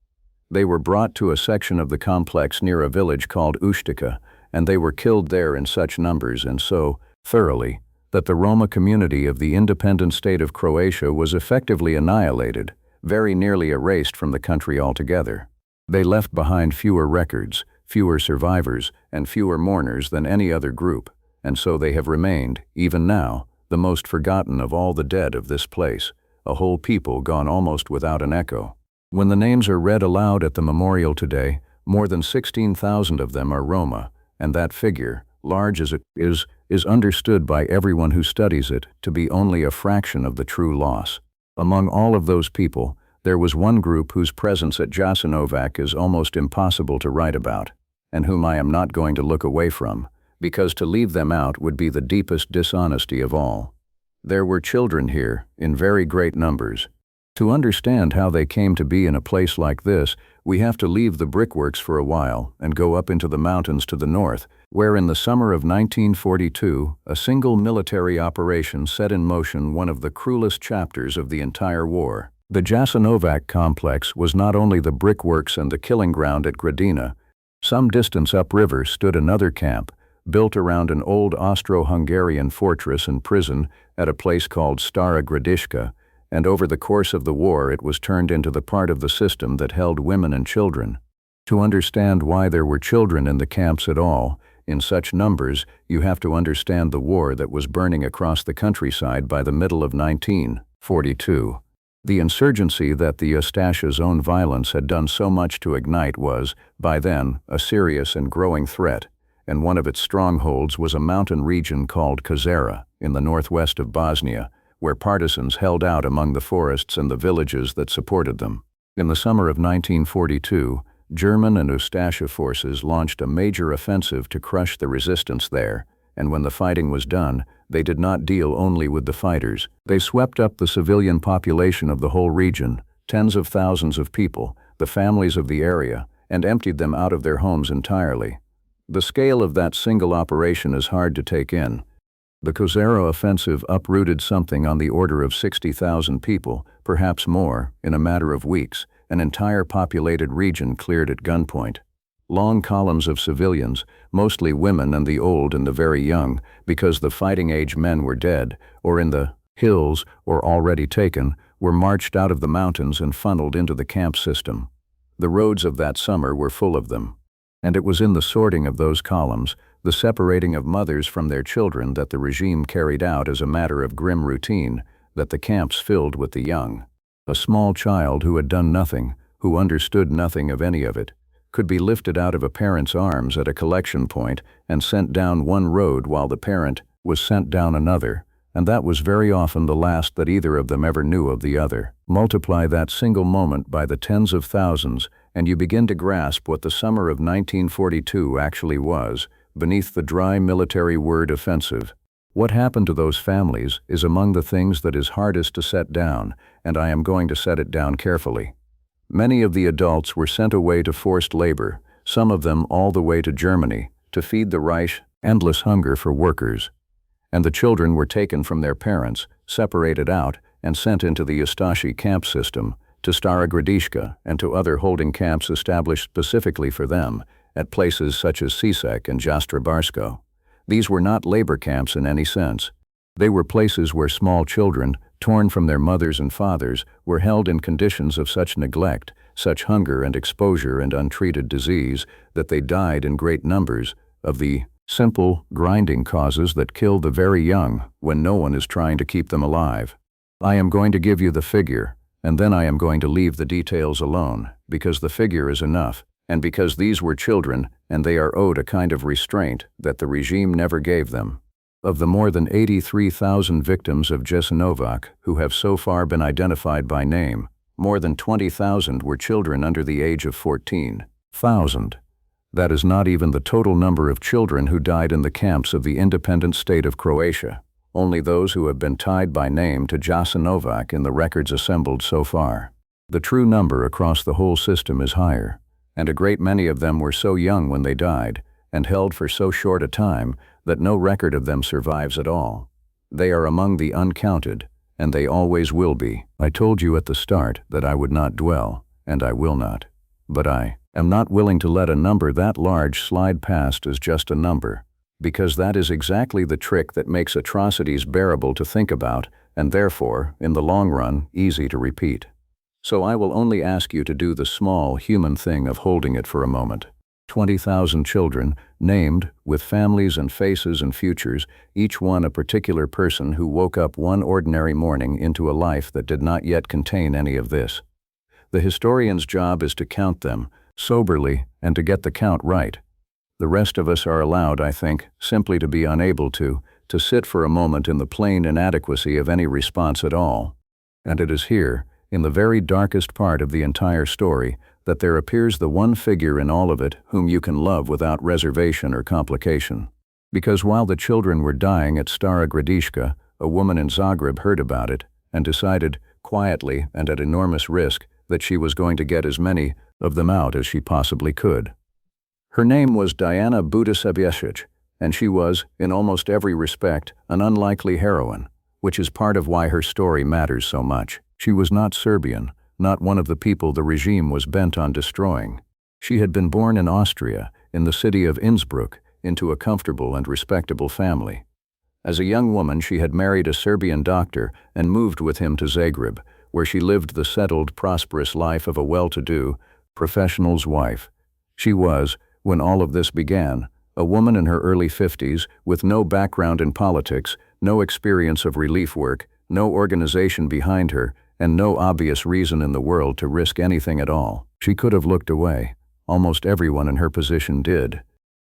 Speaker 1: They were brought to a section of the complex near a village called Ustica, and they were killed there in such numbers and so thoroughly that the Roma community of the independent state of Croatia was effectively annihilated, very nearly erased from the country altogether. They left behind fewer records, fewer survivors, and fewer mourners than any other group, and so they have remained, even now, the most forgotten of all the dead of this place, a whole people gone almost without an echo. When the names are read aloud at the memorial today, more than 16,000 of them are Roma, and that figure, large as it is understood by everyone who studies it to be only a fraction of the true loss. Among all of those people, there was one group whose presence at Jasenovac is almost impossible to write about, and whom I am not going to look away from, because to leave them out would be the deepest dishonesty of all. There were children here, in very great numbers. To understand how they came to be in a place like this, we have to leave the brickworks for a while and go up into the mountains to the north, where in the summer of 1942, a single military operation set in motion one of the cruelest chapters of the entire war. The Jasenovac complex was not only the brickworks and the killing ground at Gradina. Some distance upriver stood another camp, built around an old Austro-Hungarian fortress and prison at a place called Stara Gradiška, and over the course of the war it was turned into the part of the system that held women and children. To understand why there were children in the camps at all, in such numbers, you have to understand the war that was burning across the countryside by the middle of 1942. The insurgency that the Ustaše's own violence had done so much to ignite was, by then, a serious and growing threat, and one of its strongholds was a mountain region called Kozara, in the northwest of Bosnia, where partisans held out among the forests and the villages that supported them. In the summer of 1942, German and Ustaše forces launched a major offensive to crush the resistance there, and when the fighting was done, they did not deal only with the fighters. They swept up the civilian population of the whole region, tens of thousands of people, the families of the area, and emptied them out of their homes entirely. The scale of that single operation is hard to take in. The Kozara offensive uprooted something on the order of 60,000 people, perhaps more, in a matter of weeks, an entire populated region cleared at gunpoint. Long columns of civilians, mostly women and the old and the very young, because the fighting-age men were dead, or in the hills, or already taken, were marched out of the mountains and funneled into the camp system. The roads of that summer were full of them. And it was in the sorting of those columns, the separating of mothers from their children that the regime carried out as a matter of grim routine, that the camps filled with the young. A small child who had done nothing, who understood nothing of any of it, could be lifted out of a parent's arms at a collection point and sent down one road while the parent was sent down another, and that was very often the last that either of them ever knew of the other. Multiply that single moment by the tens of thousands, and you begin to grasp what the summer of 1942 actually was, beneath the dry military word offensive. What happened to those families is among the things that is hardest to set down, and I am going to set it down carefully. Many of the adults were sent away to forced labor, some of them all the way to Germany, to feed the Reich endless hunger for workers. And the children were taken from their parents, separated out, and sent into the Ustaše camp system, to Stara Gradiška and to other holding camps established specifically for them, at places such as Sisak and Jastrebarsko. These were not labor camps in any sense. They were places where small children, torn from their mothers and fathers, were held in conditions of such neglect, such hunger and exposure and untreated disease, that they died in great numbers of the simple, grinding causes that kill the very young when no one is trying to keep them alive. I am going to give you the figure, and then I am going to leave the details alone, because the figure is enough, and because these were children, and they are owed a kind of restraint that the regime never gave them. Of the more than 83,000 victims of Jasenovac who have so far been identified by name, more than 20,000 were children under the age of 14,000. That is not even the total number of children who died in the camps of the Independent State of Croatia, only those who have been tied by name to Jasenovac in the records assembled so far. The true number across the whole system is higher, and a great many of them were so young when they died, and held for so short a time, that no record of them survives at all. They are among the uncounted, and they always will be. I told you at the start that I would not dwell, and I will not. But I am not willing to let a number that large slide past as just a number, because that is exactly the trick that makes atrocities bearable to think about, and therefore, in the long run, easy to repeat. So I will only ask you to do the small, human thing of holding it for a moment. 20,000 children, named, with families and faces and futures, each one a particular person who woke up one ordinary morning into a life that did not yet contain any of this. The historian's job is to count them, soberly, and to get the count right. The rest of us are allowed, I think, simply to be unable to sit for a moment in the plain inadequacy of any response at all. And it is here, in the very darkest part of the entire story, that there appears the one figure in all of it whom you can love without reservation or complication. Because while the children were dying at Stara Gradiška, a woman in Zagreb heard about it and decided, quietly and at enormous risk, that she was going to get as many of them out as she possibly could. Her name was Diana Budisevicic, and she was, in almost every respect, an unlikely heroine, which is part of why her story matters so much. She was not Serbian, not one of the people the regime was bent on destroying. She had been born in Austria, in the city of Innsbruck, into a comfortable and respectable family. As a young woman, she had married a Serbian doctor and moved with him to Zagreb, where she lived the settled, prosperous life of a well-to-do professional's wife. She was, when all of this began, a woman in her early 50s with no background in politics, no experience of relief work, no organization behind her, and no obvious reason in the world to risk anything at all. She could have looked away. Almost everyone in her position did.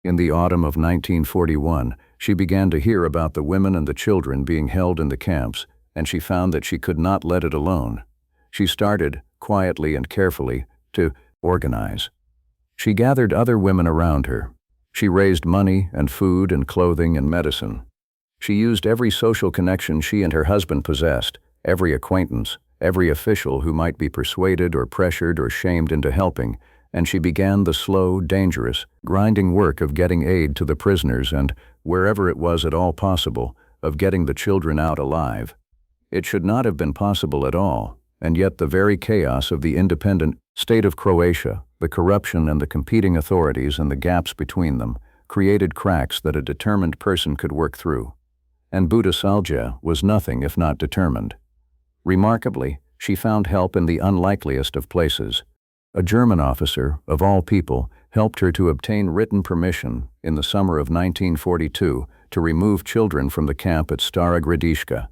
Speaker 1: In the autumn of 1941, she began to hear about the women and the children being held in the camps, and she found that she could not let it alone. She started, quietly and carefully, to organize. She gathered other women around her. She raised money and food and clothing and medicine. She used every social connection she and her husband possessed, every acquaintance, every official who might be persuaded or pressured or shamed into helping, and she began the slow, dangerous, grinding work of getting aid to the prisoners and, wherever it was at all possible, of getting the children out alive. It should not have been possible at all, and yet the very chaos of the independent state of Croatia, the corruption and the competing authorities and the gaps between them, created cracks that a determined person could work through. And Budisevicic was nothing if not determined. Remarkably, she found help in the unlikeliest of places. A German officer, of all people, helped her to obtain written permission, in the summer of 1942, to remove children from the camp at Stara Gradiška.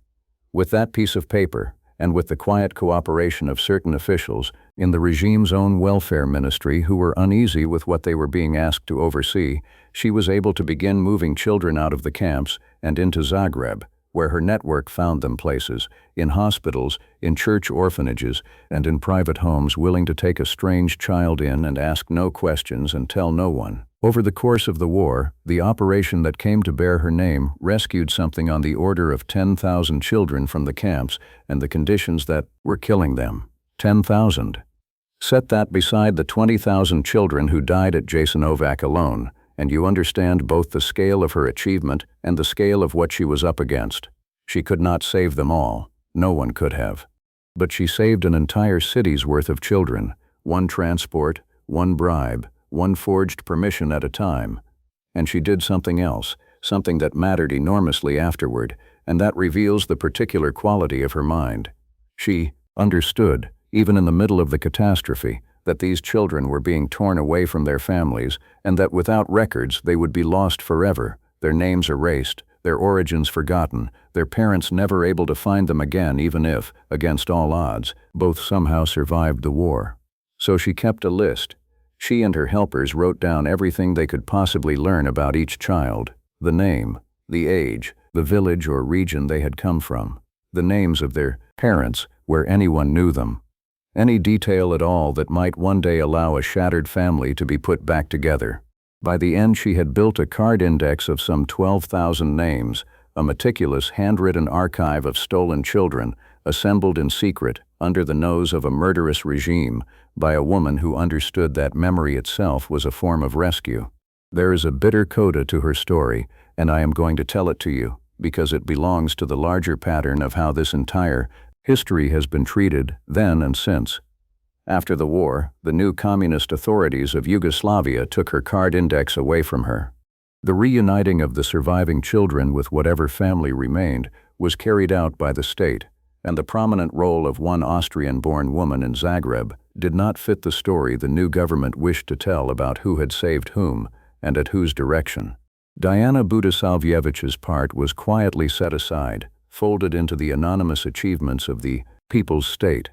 Speaker 1: With that piece of paper, and with the quiet cooperation of certain officials in the regime's own welfare ministry who were uneasy with what they were being asked to oversee, she was able to begin moving children out of the camps and into Zagreb, where her network found them places, in hospitals, in church orphanages, and in private homes willing to take a strange child in and ask no questions and tell no one. Over the course of the war, the operation that came to bear her name rescued something on the order of 10,000 children from the camps and the conditions that were killing them. 10,000. Set that beside the 20,000 children who died at Jasenovac alone, and you understand both the scale of her achievement and the scale of what she was up against. She could not save them all. No one could have. But she saved an entire city's worth of children, one transport, one bribe, one forged permission at a time. And she did something else, something that mattered enormously afterward, and that reveals the particular quality of her mind. She understood, even in the middle of the catastrophe, that these children were being torn away from their families, and that without records they would be lost forever, their names erased, their origins forgotten, their parents never able to find them again even if, against all odds, both somehow survived the war. So she kept a list. She and her helpers wrote down everything they could possibly learn about each child, the name, the age, the village or region they had come from, the names of their parents where anyone knew them. Any detail at all that might one day allow a shattered family to be put back together. By the end, she had built a card index of some 12,000 names, a meticulous handwritten archive of stolen children, assembled in secret under the nose of a murderous regime by a woman who understood that memory itself was a form of rescue. There is a bitter coda to her story, and I am going to tell it to you, because it belongs to the larger pattern of how this entire history has been treated then and since. After the war, the new communist authorities of Yugoslavia took her card index away from her. The reuniting of the surviving children with whatever family remained was carried out by the state, and the prominent role of one Austrian-born woman in Zagreb did not fit the story the new government wished to tell about who had saved whom and at whose direction. Diana Budisavljević's part was quietly set aside, folded into the anonymous achievements of the People's State.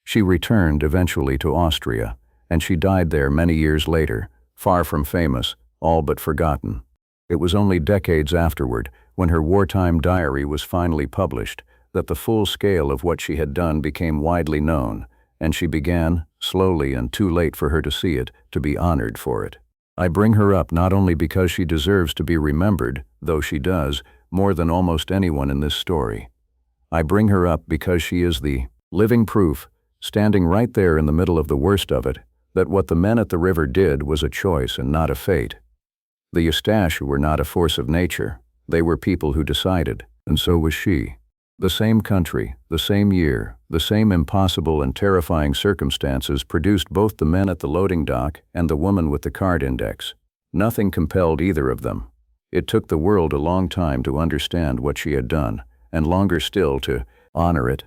Speaker 1: She returned eventually to Austria, and she died there many years later, far from famous, all but forgotten. It was only decades afterward, when her wartime diary was finally published, that the full scale of what she had done became widely known, and she began, slowly and too late for her to see it, to be honored for it. I bring her up not only because she deserves to be remembered, though she does, more than almost anyone in this story. I bring her up because she is the living proof, standing right there in the middle of the worst of it, that what the men at the river did was a choice and not a fate. The Ustaše were not a force of nature. They were people who decided, and so was she. The same country, the same year, the same impossible and terrifying circumstances produced both the men at the loading dock and the woman with the card index. Nothing compelled either of them. It took the world a long time to understand what she had done, and longer still to honor it.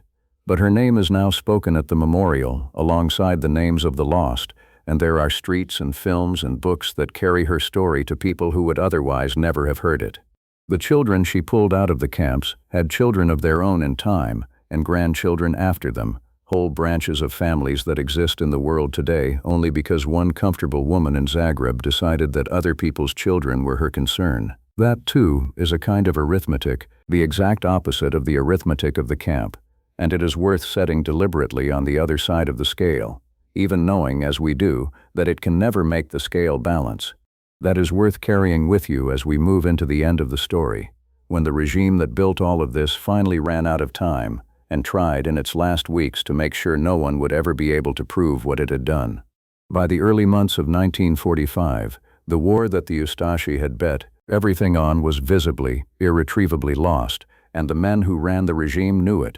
Speaker 1: But her name is now spoken at the memorial alongside the names of the lost, and there are streets and films and books that carry her story to people who would otherwise never have heard it. The children she pulled out of the camps had children of their own in time, and grandchildren after them, whole branches of families that exist in the world today only because one comfortable woman in Zagreb decided that other people's children were her concern. That, too, is a kind of arithmetic, the exact opposite of the arithmetic of the camp, and it is worth setting deliberately on the other side of the scale, even knowing, as we do, that it can never make the scale balance. That is worth carrying with you as we move into the end of the story, when the regime that built all of this finally ran out of time and tried in its last weeks to make sure no one would ever be able to prove what it had done. By the early months of 1945, the war that the Ustaše had bet everything on was visibly, irretrievably lost, and the men who ran the regime knew it.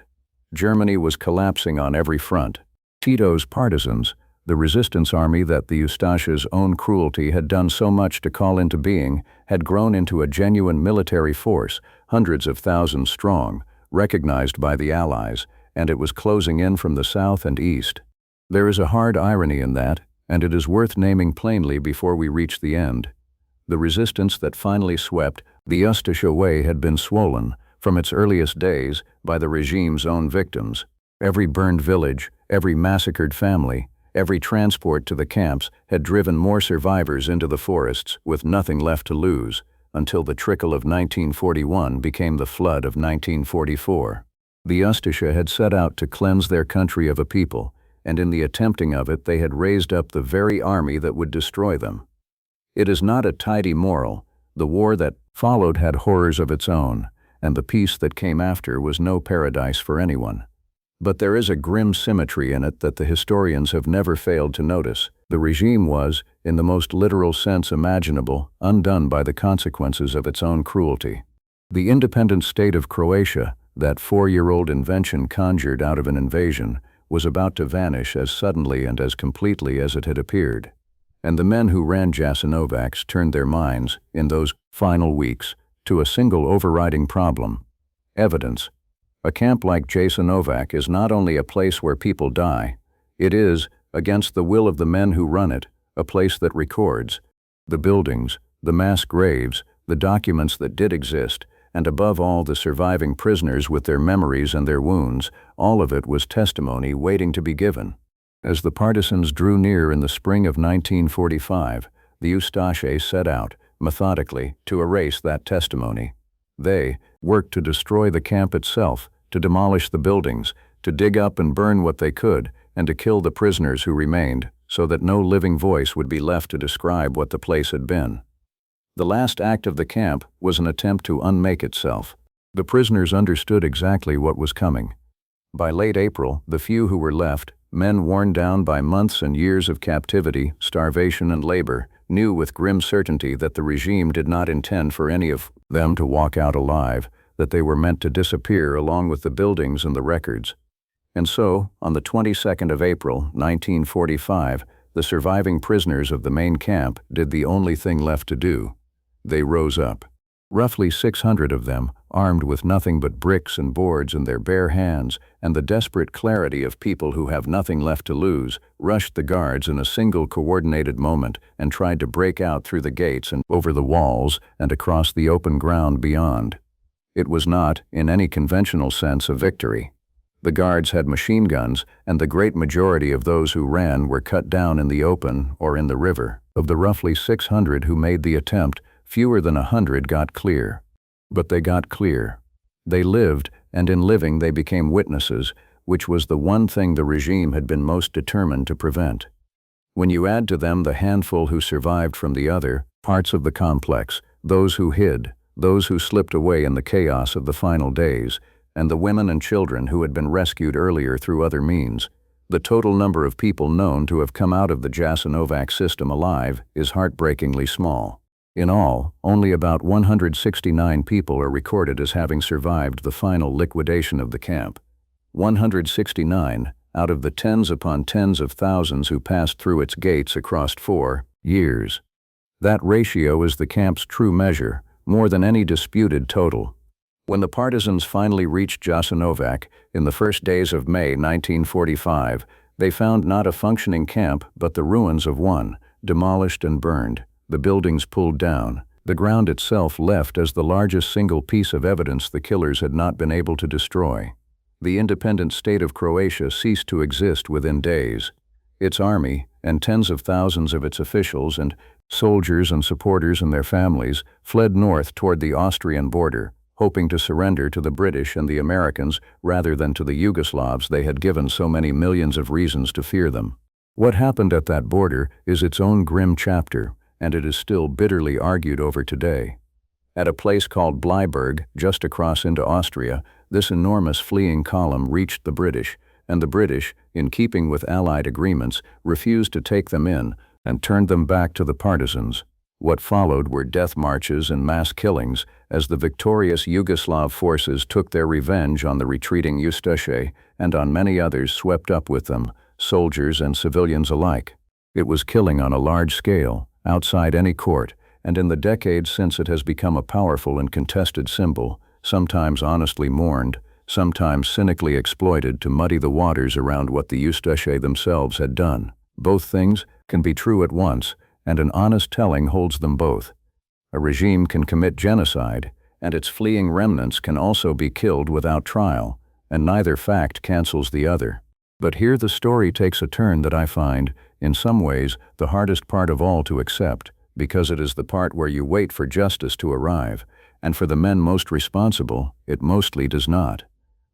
Speaker 1: Germany was collapsing on every front. Tito's partisans, the resistance army that the Ustaše's own cruelty had done so much to call into being, had grown into a genuine military force, hundreds of thousands strong, recognized by the Allies, and it was closing in from the south and east. There is a hard irony in that, and it is worth naming plainly before we reach the end. The resistance that finally swept the Ustaše away had been swollen, from its earliest days, by the regime's own victims. Every burned village, every massacred family, every transport to the camps had driven more survivors into the forests with nothing left to lose, until the trickle of 1941 became the flood of 1944. The Ustaše had set out to cleanse their country of a people, and in the attempting of it they had raised up the very army that would destroy them. It is not a tidy moral. The war that followed had horrors of its own, and the peace that came after was no paradise for anyone. But there is a grim symmetry in it that the historians have never failed to notice. The regime was, in the most literal sense imaginable, undone by the consequences of its own cruelty. The independent state of Croatia, that 4-year-old invention conjured out of an invasion, was about to vanish as suddenly and as completely as it had appeared. And the men who ran Jasenovac turned their minds, in those final weeks, to a single overriding problem: evidence. A camp like Jasenovac is not only a place where people die, it is, against the will of the men who run it, a place that records. The buildings, the mass graves, the documents that did exist, and above all the surviving prisoners with their memories and their wounds, all of it was testimony waiting to be given. As the partisans drew near in the spring of 1945, the Ustaše set out, methodically, to erase that testimony. They worked to destroy the camp itself, to demolish the buildings, to dig up and burn what they could, and to kill the prisoners who remained, so that no living voice would be left to describe what the place had been. The last act of the camp was an attempt to unmake itself. The prisoners understood exactly what was coming. By late April, the few who were left, men worn down by months and years of captivity, starvation, and labor, knew with grim certainty that the regime did not intend for any of them to walk out alive, that they were meant to disappear along with the buildings and the records. And so, on the 22nd of April, 1945, the surviving prisoners of the main camp did the only thing left to do. They rose up. Roughly 600 of them, armed with nothing but bricks and boards in their bare hands and the desperate clarity of people who have nothing left to lose, rushed the guards in a single coordinated moment and tried to break out through the gates and over the walls and across the open ground beyond. It was not, in any conventional sense, a victory. The guards had machine guns, and the great majority of those who ran were cut down in the open or in the river. Of the roughly 600 who made the attempt, fewer than 100 got clear. But they got clear. They lived, and in living they became witnesses, which was the one thing the regime had been most determined to prevent. When you add to them the handful who survived from the other parts of the complex, those who hid, those who slipped away in the chaos of the final days, and the women and children who had been rescued earlier through other means, the total number of people known to have come out of the Jasenovac system alive is heartbreakingly small. In all, only about 169 people are recorded as having survived the final liquidation of the camp. 169 out of the tens upon tens of thousands who passed through its gates across 4 years. That ratio is the camp's true measure, more than any disputed total. When the partisans finally reached Jasenovac in the first days of May 1945, they found not a functioning camp but the ruins of one, demolished and burned, the buildings pulled down, the ground itself left as the largest single piece of evidence the killers had not been able to destroy. The Independent State of Croatia ceased to exist within days. Its army, and tens of thousands of its officials and soldiers and supporters and their families, fled north toward the Austrian border, hoping to surrender to the British and the Americans rather than to the Yugoslavs they had given so many millions of reasons to fear them. What happened at that border is its own grim chapter, and it is still bitterly argued over today. At a place called Bleiburg, just across into Austria, this enormous fleeing column reached the British, and the British, in keeping with Allied agreements, refused to take them in and turned them back to the partisans. What followed were death marches and mass killings as the victorious Yugoslav forces took their revenge on the retreating Ustaše and on many others swept up with them, soldiers and civilians alike. It was killing on a large scale, outside any court, and in the decades since it has become a powerful and contested symbol, sometimes honestly mourned, sometimes cynically exploited to muddy the waters around what the Ustaše themselves had done. Both things can be true at once, and an honest telling holds them both. A regime can commit genocide, and its fleeing remnants can also be killed without trial, and neither fact cancels the other. But here the story takes a turn that I find, in some ways, the hardest part of all to accept, because it is the part where you wait for justice to arrive, and for the men most responsible, it mostly does not.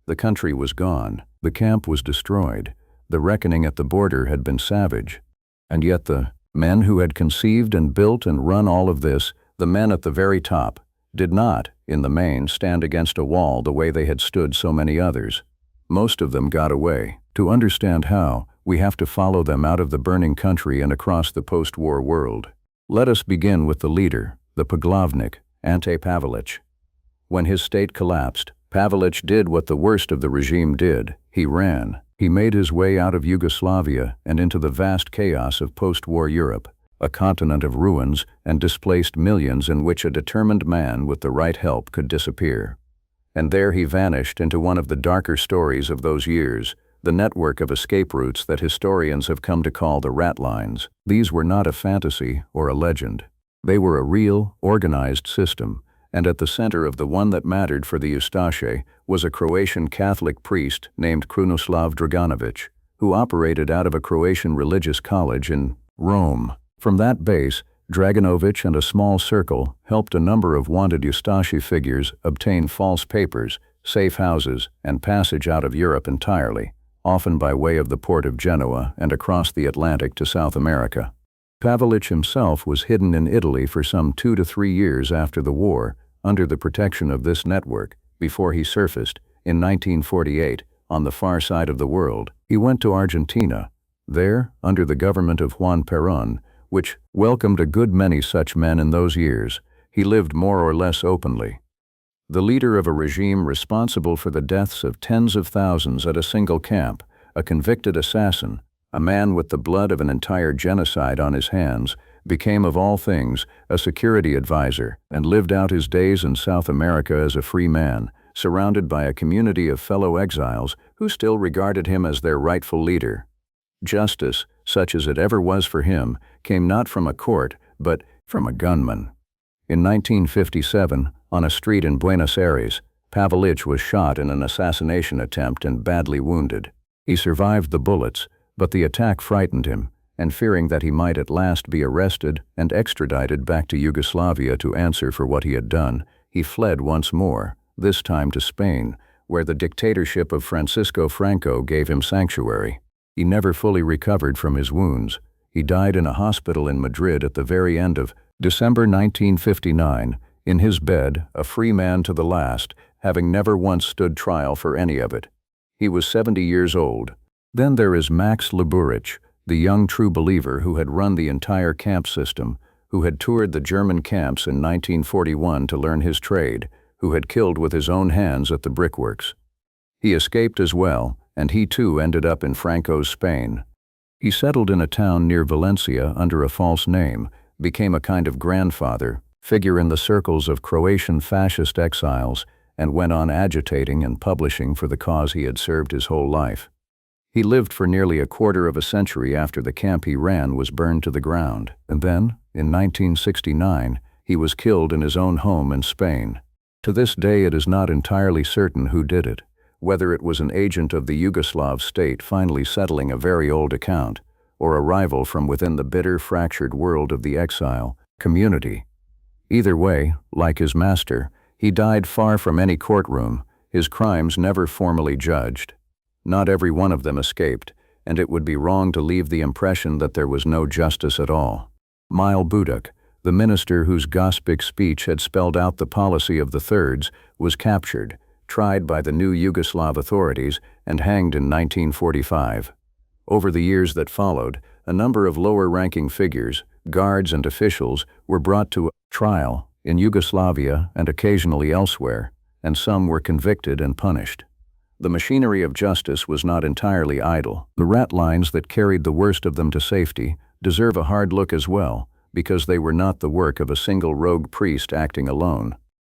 Speaker 1: The country was gone, the camp was destroyed, the reckoning at the border had been savage. And yet the men who had conceived and built and run all of this, the men at the very top, did not, in the main, stand against a wall the way they had stood so many others. Most of them got away. To understand how, we have to follow them out of the burning country and across the post-war world. Let us begin with the leader, the poglavnik, Ante Pavelić. When his state collapsed, Pavelić did what the worst of the regime did. He ran. He made his way out of Yugoslavia and into the vast chaos of post-war Europe, a continent of ruins and displaced millions in which a determined man with the right help could disappear. And there he vanished into one of the darker stories of those years, the network of escape routes that historians have come to call the rat lines. These were not a fantasy or a legend. They were a real, organized system, and at the center of the one that mattered for the Ustaše was a Croatian Catholic priest named Krunoslav Draganović, who operated out of a Croatian religious college in Rome. From that base, Draganović and a small circle helped a number of wanted Ustaše figures obtain false papers, safe houses, and passage out of Europe entirely, often by way of the port of Genoa and across the Atlantic to South America. Pavelić himself was hidden in Italy for some 2 to 3 years after the war, under the protection of this network, before he surfaced, in 1948, on the far side of the world. He went to Argentina. There, under the government of Juan Perón, which welcomed a good many such men in those years, he lived more or less openly. The leader of a regime responsible for the deaths of tens of thousands at a single camp, a convicted assassin, a man with the blood of an entire genocide on his hands, became of all things a security advisor and lived out his days in South America as a free man, surrounded by a community of fellow exiles who still regarded him as their rightful leader. Justice, such as it ever was for him, came not from a court, but from a gunman. In 1957, on a street in Buenos Aires, Pavelić was shot in an assassination attempt and badly wounded. He survived the bullets, but the attack frightened him, and fearing that he might at last be arrested and extradited back to Yugoslavia to answer for what he had done, he fled once more, this time to Spain, where the dictatorship of Francisco Franco gave him sanctuary. He never fully recovered from his wounds. He died in a hospital in Madrid at the very end of December 1959, in his bed, a free man to the last, having never once stood trial for any of it. He was 70 years old. Then there is Max Leburic, the young true believer who had run the entire camp system, who had toured the German camps in 1941 to learn his trade, who had killed with his own hands at the brickworks. He escaped as well, and he too ended up in Franco's Spain. He settled in a town near Valencia under a false name, became a kind of grandfather, figure in the circles of Croatian fascist exiles, and went on agitating and publishing for the cause he had served his whole life. He lived for nearly a quarter of a century after the camp he ran was burned to the ground, and then, in 1969, he was killed in his own home in Spain. To this day it is not entirely certain who did it, whether it was an agent of the Yugoslav state finally settling a very old account, or a rival from within the bitter, fractured world of the exile community. Either way, like his master, he died far from any courtroom, his crimes never formally judged. Not every one of them escaped, and it would be wrong to leave the impression that there was no justice at all. Mile Budak, the minister whose Gospic speech had spelled out the policy of the Thirds, was captured, tried by the new Yugoslav authorities, and hanged in 1945. Over the years that followed, a number of lower-ranking figures, guards and officials, were brought to trial in Yugoslavia and occasionally elsewhere, and some were convicted and punished. The machinery of justice was not entirely idle. The rat lines that carried the worst of them to safety deserve a hard look as well, because they were not the work of a single rogue priest acting alone.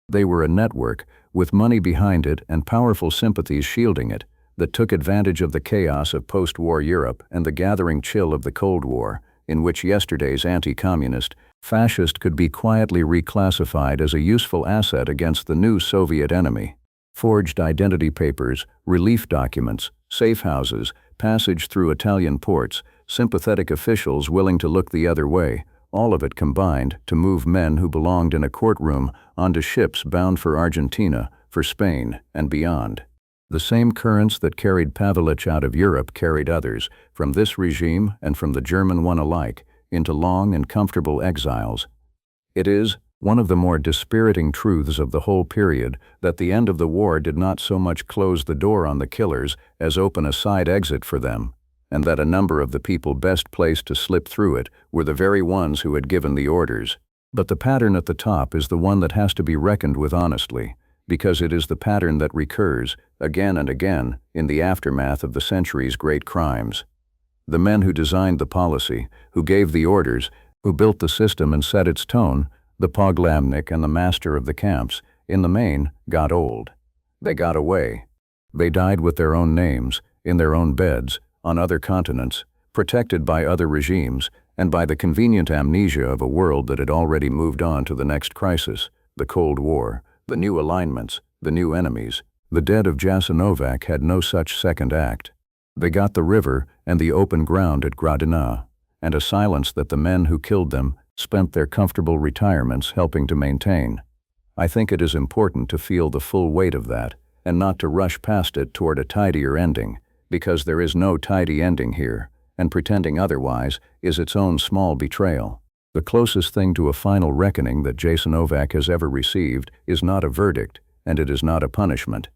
Speaker 1: They were a network, with money behind it and powerful sympathies shielding it, that took advantage of the chaos of post-war Europe and the gathering chill of the Cold War, in which yesterday's anti-communist, fascist could be quietly reclassified as a useful asset against the new Soviet enemy. Forged identity papers, relief documents, safe houses, passage through Italian ports, sympathetic officials willing to look the other way, all of it combined to move men who belonged in a courtroom onto ships bound for Argentina, for Spain, and beyond. The same currents that carried Pavelić out of Europe carried others, from this regime and from the German one alike, into long and comfortable exiles. It is one of the more dispiriting truths of the whole period that the end of the war did not so much close the door on the killers as open a side exit for them, and that a number of the people best placed to slip through it were the very ones who had given the orders. But the pattern at the top is the one that has to be reckoned with honestly, because it is the pattern that recurs, again and again, in the aftermath of the century's great crimes. The men who designed the policy, who gave the orders, who built the system and set its tone, the poglavnik and the master of the camps, in the main, got old. They got away. They died with their own names, in their own beds, on other continents, protected by other regimes, and by the convenient amnesia of a world that had already moved on to the next crisis, the Cold War, the new alignments, the new enemies. The dead of Jasenovac had no such second act. They got the river and the open ground at Gradina, and a silence that the men who killed them spent their comfortable retirements helping to maintain. I think it is important to feel the full weight of that, and not to rush past it toward a tidier ending, because there is no tidy ending here, and pretending otherwise is its own small betrayal. The closest thing to a final reckoning that Jasenovac has ever received is not a verdict, and it is not a punishment.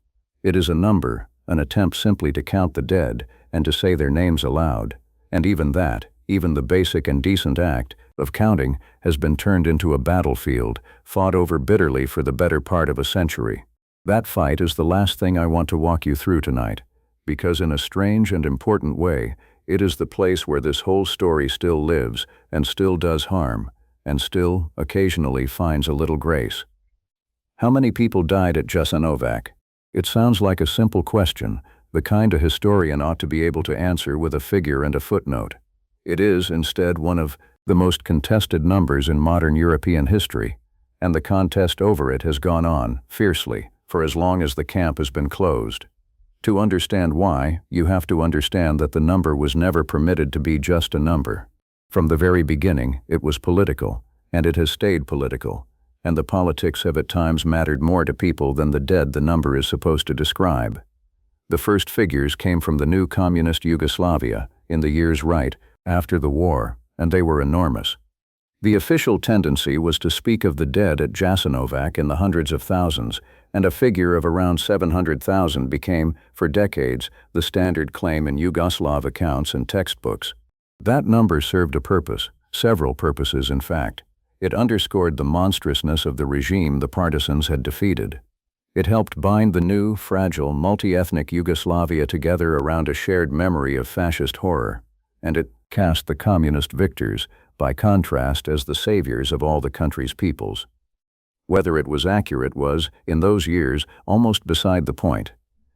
Speaker 1: It is a number, an attempt simply to count the dead and to say their names aloud, and even that, even the basic and decent act, of counting has been turned into a battlefield, fought over bitterly for the better part of a century. That fight is the last thing I want to walk you through tonight, because in a strange and important way, it is the place where this whole story still lives and still does harm, and still, occasionally, finds a little grace. How many people died at Jasenovac? It sounds like a simple question, the kind a historian ought to be able to answer with a figure and a footnote. It is, instead, one of the most contested numbers in modern European history, and the contest over it has gone on, fiercely, for as long as the camp has been closed. To understand why, you have to understand that the number was never permitted to be just a number. From the very beginning, it was political, and it has stayed political, and the politics have at times mattered more to people than the dead the number is supposed to describe. The first figures came from the new communist Yugoslavia, in the years right after the war, and they were enormous. The official tendency was to speak of the dead at Jasenovac in the hundreds of thousands, and a figure of around 700,000 became, for decades, the standard claim in Yugoslav accounts and textbooks. That number served a purpose, several purposes in fact. It underscored the monstrousness of the regime the partisans had defeated. It helped bind the new, fragile, multi-ethnic Yugoslavia together around a shared memory of fascist horror, and it cast the communist victors, by contrast, as the saviors of all the country's peoples. Whether it was accurate was, in those years, almost beside the point.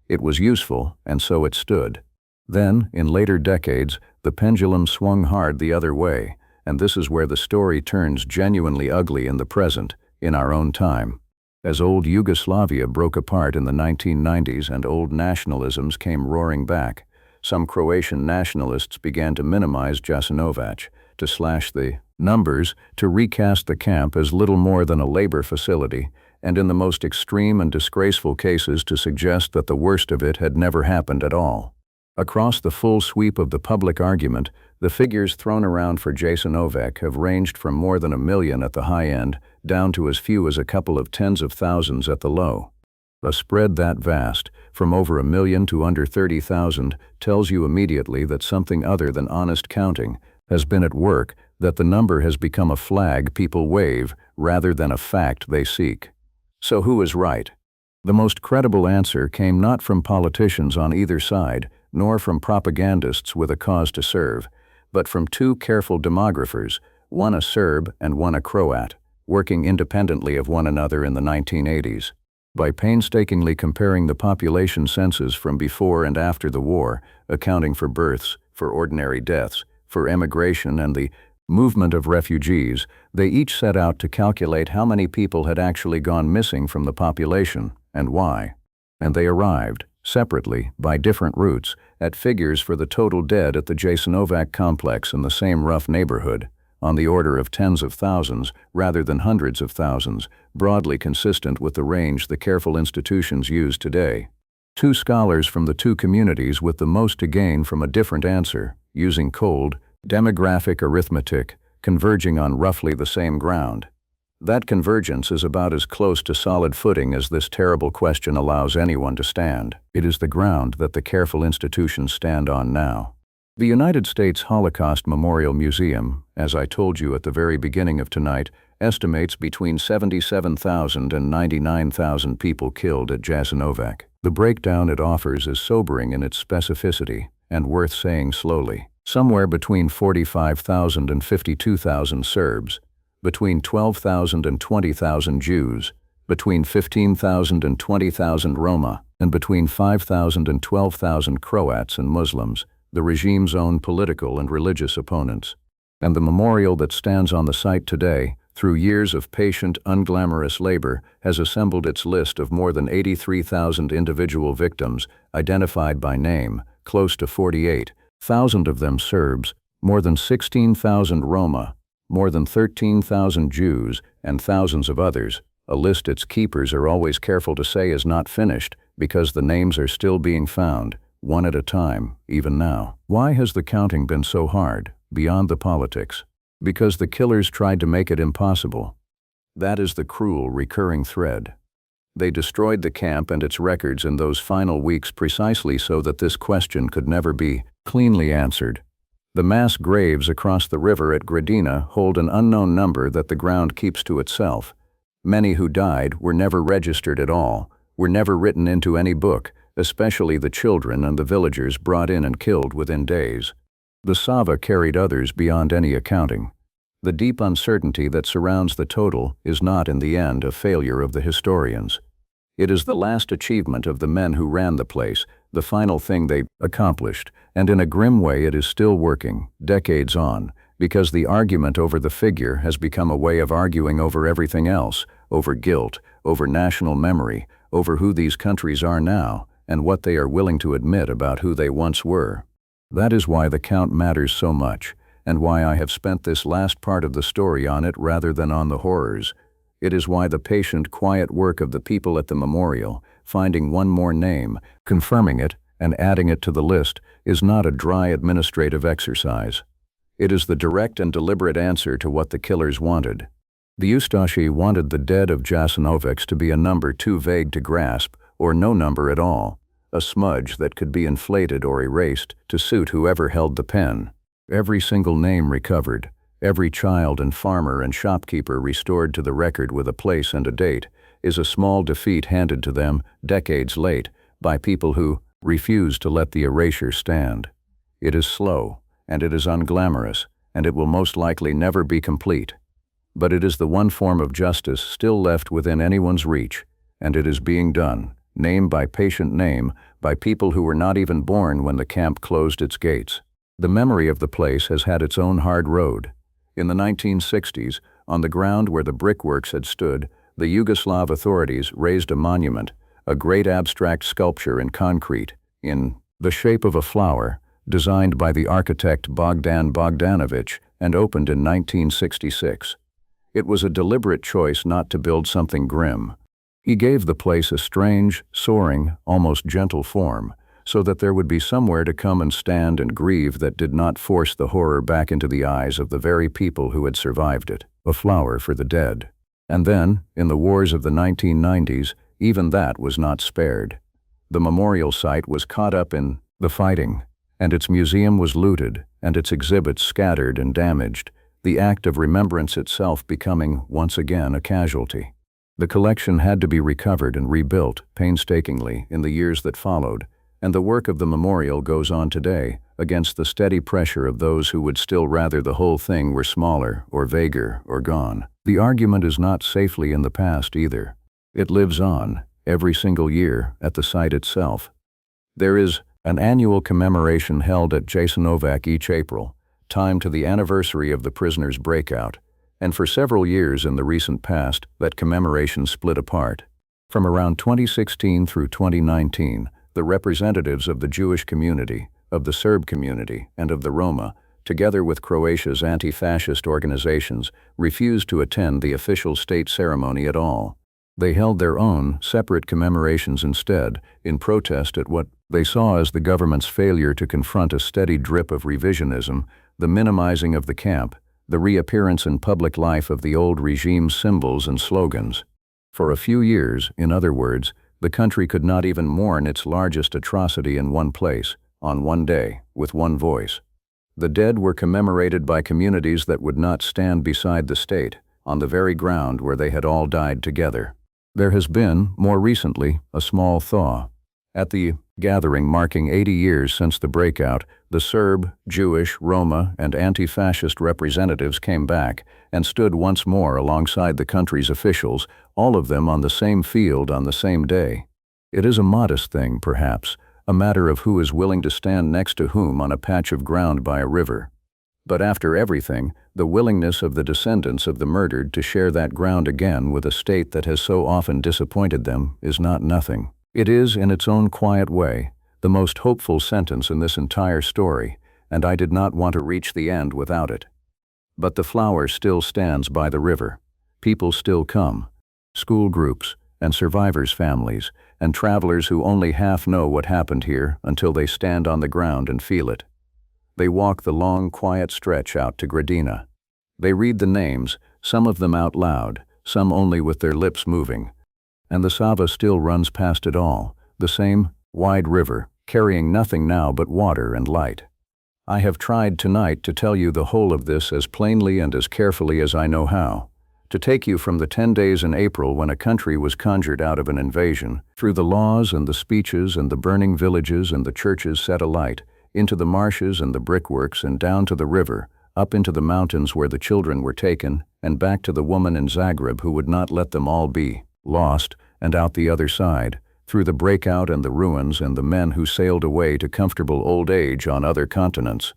Speaker 1: It was useful, and so it stood. Then, in later decades, the pendulum swung hard the other way, and this is where the story turns genuinely ugly in the present, in our own time. As old Yugoslavia broke apart in the 1990s and old nationalisms came roaring back, some Croatian nationalists began to minimize Jasenovac, to slash the numbers, to recast the camp as little more than a labor facility, and in the most extreme and disgraceful cases to suggest that the worst of it had never happened at all. Across the full sweep of the public argument, the figures thrown around for Jasenovac have ranged from more than 1 million at the high end down to as few as a couple of tens of thousands at the low. A spread that vast, from over 1 million to under 30,000, tells you immediately that something other than honest counting has been at work, that the number has become a flag people wave rather than a fact they seek. So who is right? The most credible answer came not from politicians on either side, nor from propagandists with a cause to serve, but from two careful demographers, one a Serb and one a Croat, working independently of one another in the 1980s. By painstakingly comparing the population census from before and after the war, accounting for births, for ordinary deaths, for emigration and the movement of refugees, they each set out to calculate how many people had actually gone missing from the population, and why. And they arrived, separately, by different routes, at figures for the total dead at the Jasenovac complex in the same rough neighborhood, on the order of tens of thousands rather than hundreds of thousands, broadly consistent with the range the careful institutions use today. Two scholars from the two communities with the most to gain from a different answer, using cold, demographic arithmetic, converging on roughly the same ground. That convergence is about as close to solid footing as this terrible question allows anyone to stand. It is the ground that the careful institutions stand on now. The United States Holocaust Memorial Museum, as I told you at the very beginning of tonight, estimates between 77,000 and 99,000 people killed at Jasenovac. The breakdown it offers is sobering in its specificity and worth saying slowly. Somewhere between 45,000 and 52,000 Serbs, between 12,000 and 20,000 Jews, between 15,000 and 20,000 Roma, and between 5,000 and 12,000 Croats and Muslims, the regime's own political and religious opponents. And the memorial that stands on the site today, through years of patient, unglamorous labor, has assembled its list of more than 83,000 individual victims, identified by name, close to 48,000 of them Serbs, more than 16,000 Roma, more than 13,000 Jews, and thousands of others, a list its keepers are always careful to say is not finished because the names are still being found, one at a time, even now. Why has the counting been so hard, beyond the politics? Because the killers tried to make it impossible. That is the cruel, recurring thread. They destroyed the camp and its records in those final weeks precisely so that this question could never be cleanly answered. The mass graves across the river at Gradina hold an unknown number that the ground keeps to itself. Many who died were never registered at all, were never written into any book, especially the children and the villagers brought in and killed within days. The Sava carried others beyond any accounting. The deep uncertainty that surrounds the total is not in the end a failure of the historians. It is the last achievement of the men who ran the place, the final thing they accomplished, and in a grim way it is still working, decades on, because the argument over the figure has become a way of arguing over everything else, over guilt, over national memory, over who these countries are now, and what they are willing to admit about who they once were. That is why the count matters so much, and why I have spent this last part of the story on it rather than on the horrors. It is why the patient, quiet work of the people at the memorial, finding one more name, confirming it, and adding it to the list, is not a dry administrative exercise. It is the direct and deliberate answer to what the killers wanted. The Ustaše wanted the dead of Jasenovac to be a number too vague to grasp, or no number at all, a smudge that could be inflated or erased to suit whoever held the pen. Every single name recovered, every child and farmer and shopkeeper restored to the record with a place and a date, is a small defeat handed to them, decades late, by people who refuse to let the erasure stand. It is slow, and it is unglamorous, and it will most likely never be complete. But it is the one form of justice still left within anyone's reach, and it is being done, name by patient name, by people who were not even born when the camp closed its gates. The memory of the place has had its own hard road. In the 1960s, on the ground where the brickworks had stood, the Yugoslav authorities raised a monument, a great abstract sculpture in concrete, in the shape of a flower, designed by the architect Bogdan Bogdanović and opened in 1966. It was a deliberate choice not to build something grim. He gave the place a strange, soaring, almost gentle form, so that there would be somewhere to come and stand and grieve that did not force the horror back into the eyes of the very people who had survived it, a flower for the dead. And then, in the wars of the 1990s, even that was not spared. The memorial site was caught up in the fighting, and its museum was looted, and its exhibits scattered and damaged, the act of remembrance itself becoming, once again, a casualty. The collection had to be recovered and rebuilt painstakingly in the years that followed, and the work of the memorial goes on today, against the steady pressure of those who would still rather the whole thing were smaller, or vaguer, or gone. The argument is not safely in the past either. It lives on, every single year, at the site itself. There is an annual commemoration held at Jasenovac each April, timed to the anniversary of the prisoners' breakout, and for several years in the recent past, that commemoration split apart. From around 2016 through 2019, the representatives of the Jewish community, of the Serb community, and of the Roma, together with Croatia's anti-fascist organizations, refused to attend the official state ceremony at all. They held their own, separate commemorations instead, in protest at what they saw as the government's failure to confront a steady drip of revisionism, the minimizing of the camp, the reappearance in public life of the old regime's symbols and slogans. For a few years, in other words, the country could not even mourn its largest atrocity in one place, on one day, with one voice. The dead were commemorated by communities that would not stand beside the state, on the very ground where they had all died together. There has been, more recently, a small thaw. At the gathering marking 80 years since the breakout, the Serb, Jewish, Roma, and anti-fascist representatives came back and stood once more alongside the country's officials, all of them on the same field on the same day. It is a modest thing, perhaps, a matter of who is willing to stand next to whom on a patch of ground by a river. But after everything, the willingness of the descendants of the murdered to share that ground again with a state that has so often disappointed them is not nothing. It is, in its own quiet way, the most hopeful sentence in this entire story, and I did not want to reach the end without it. But the flower still stands by the river. People still come. School groups, and survivors' families, and travelers who only half know what happened here until they stand on the ground and feel it. They walk the long, quiet stretch out to Gradina. They read the names, some of them out loud, some only with their lips moving. And the Sava still runs past it all, the same wide river, carrying nothing now but water and light. I have tried tonight to tell you the whole of this as plainly and as carefully as I know how, to take you from the 10 days in April when a country was conjured out of an invasion, through the laws and the speeches and the burning villages and the churches set alight, into the marshes and the brickworks and down to the river, up into the mountains where the children were taken, and back to the woman in Zagreb who would not let them all be lost, and out the other side, through the breakout and the ruins and the men who sailed away to comfortable old age on other continents.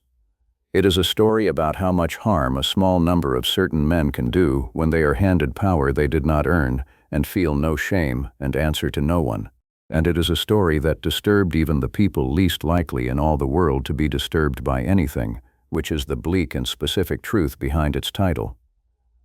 Speaker 1: It is a story about how much harm a small number of certain men can do when they are handed power they did not earn and feel no shame and answer to no one. And it is a story that disturbed even the people least likely in all the world to be disturbed by anything, which is the bleak and specific truth behind its title.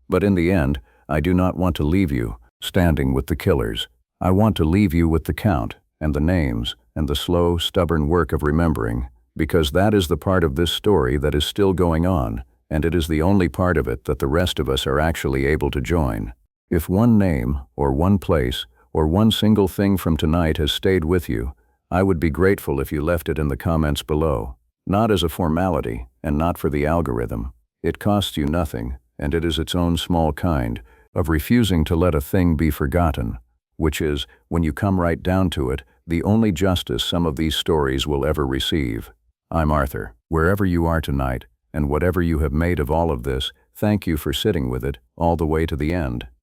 Speaker 1: But in the end, I do not want to leave you standing with the killers. I want to leave you with the count and the names and the slow, stubborn work of remembering, because that is the part of this story that is still going on, and it is the only part of it that the rest of us are actually able to join. If one name, or one place, or one single thing from tonight has stayed with you, I would be grateful if you left it in the comments below. Not as a formality, and not for the algorithm. It costs you nothing, and it is its own small kind of refusing to let a thing be forgotten, which is, when you come right down to it, the only justice some of these stories will ever receive. I'm Arthur. Wherever you are tonight, and whatever you have made of all of this, thank you for sitting with it all the way to the end.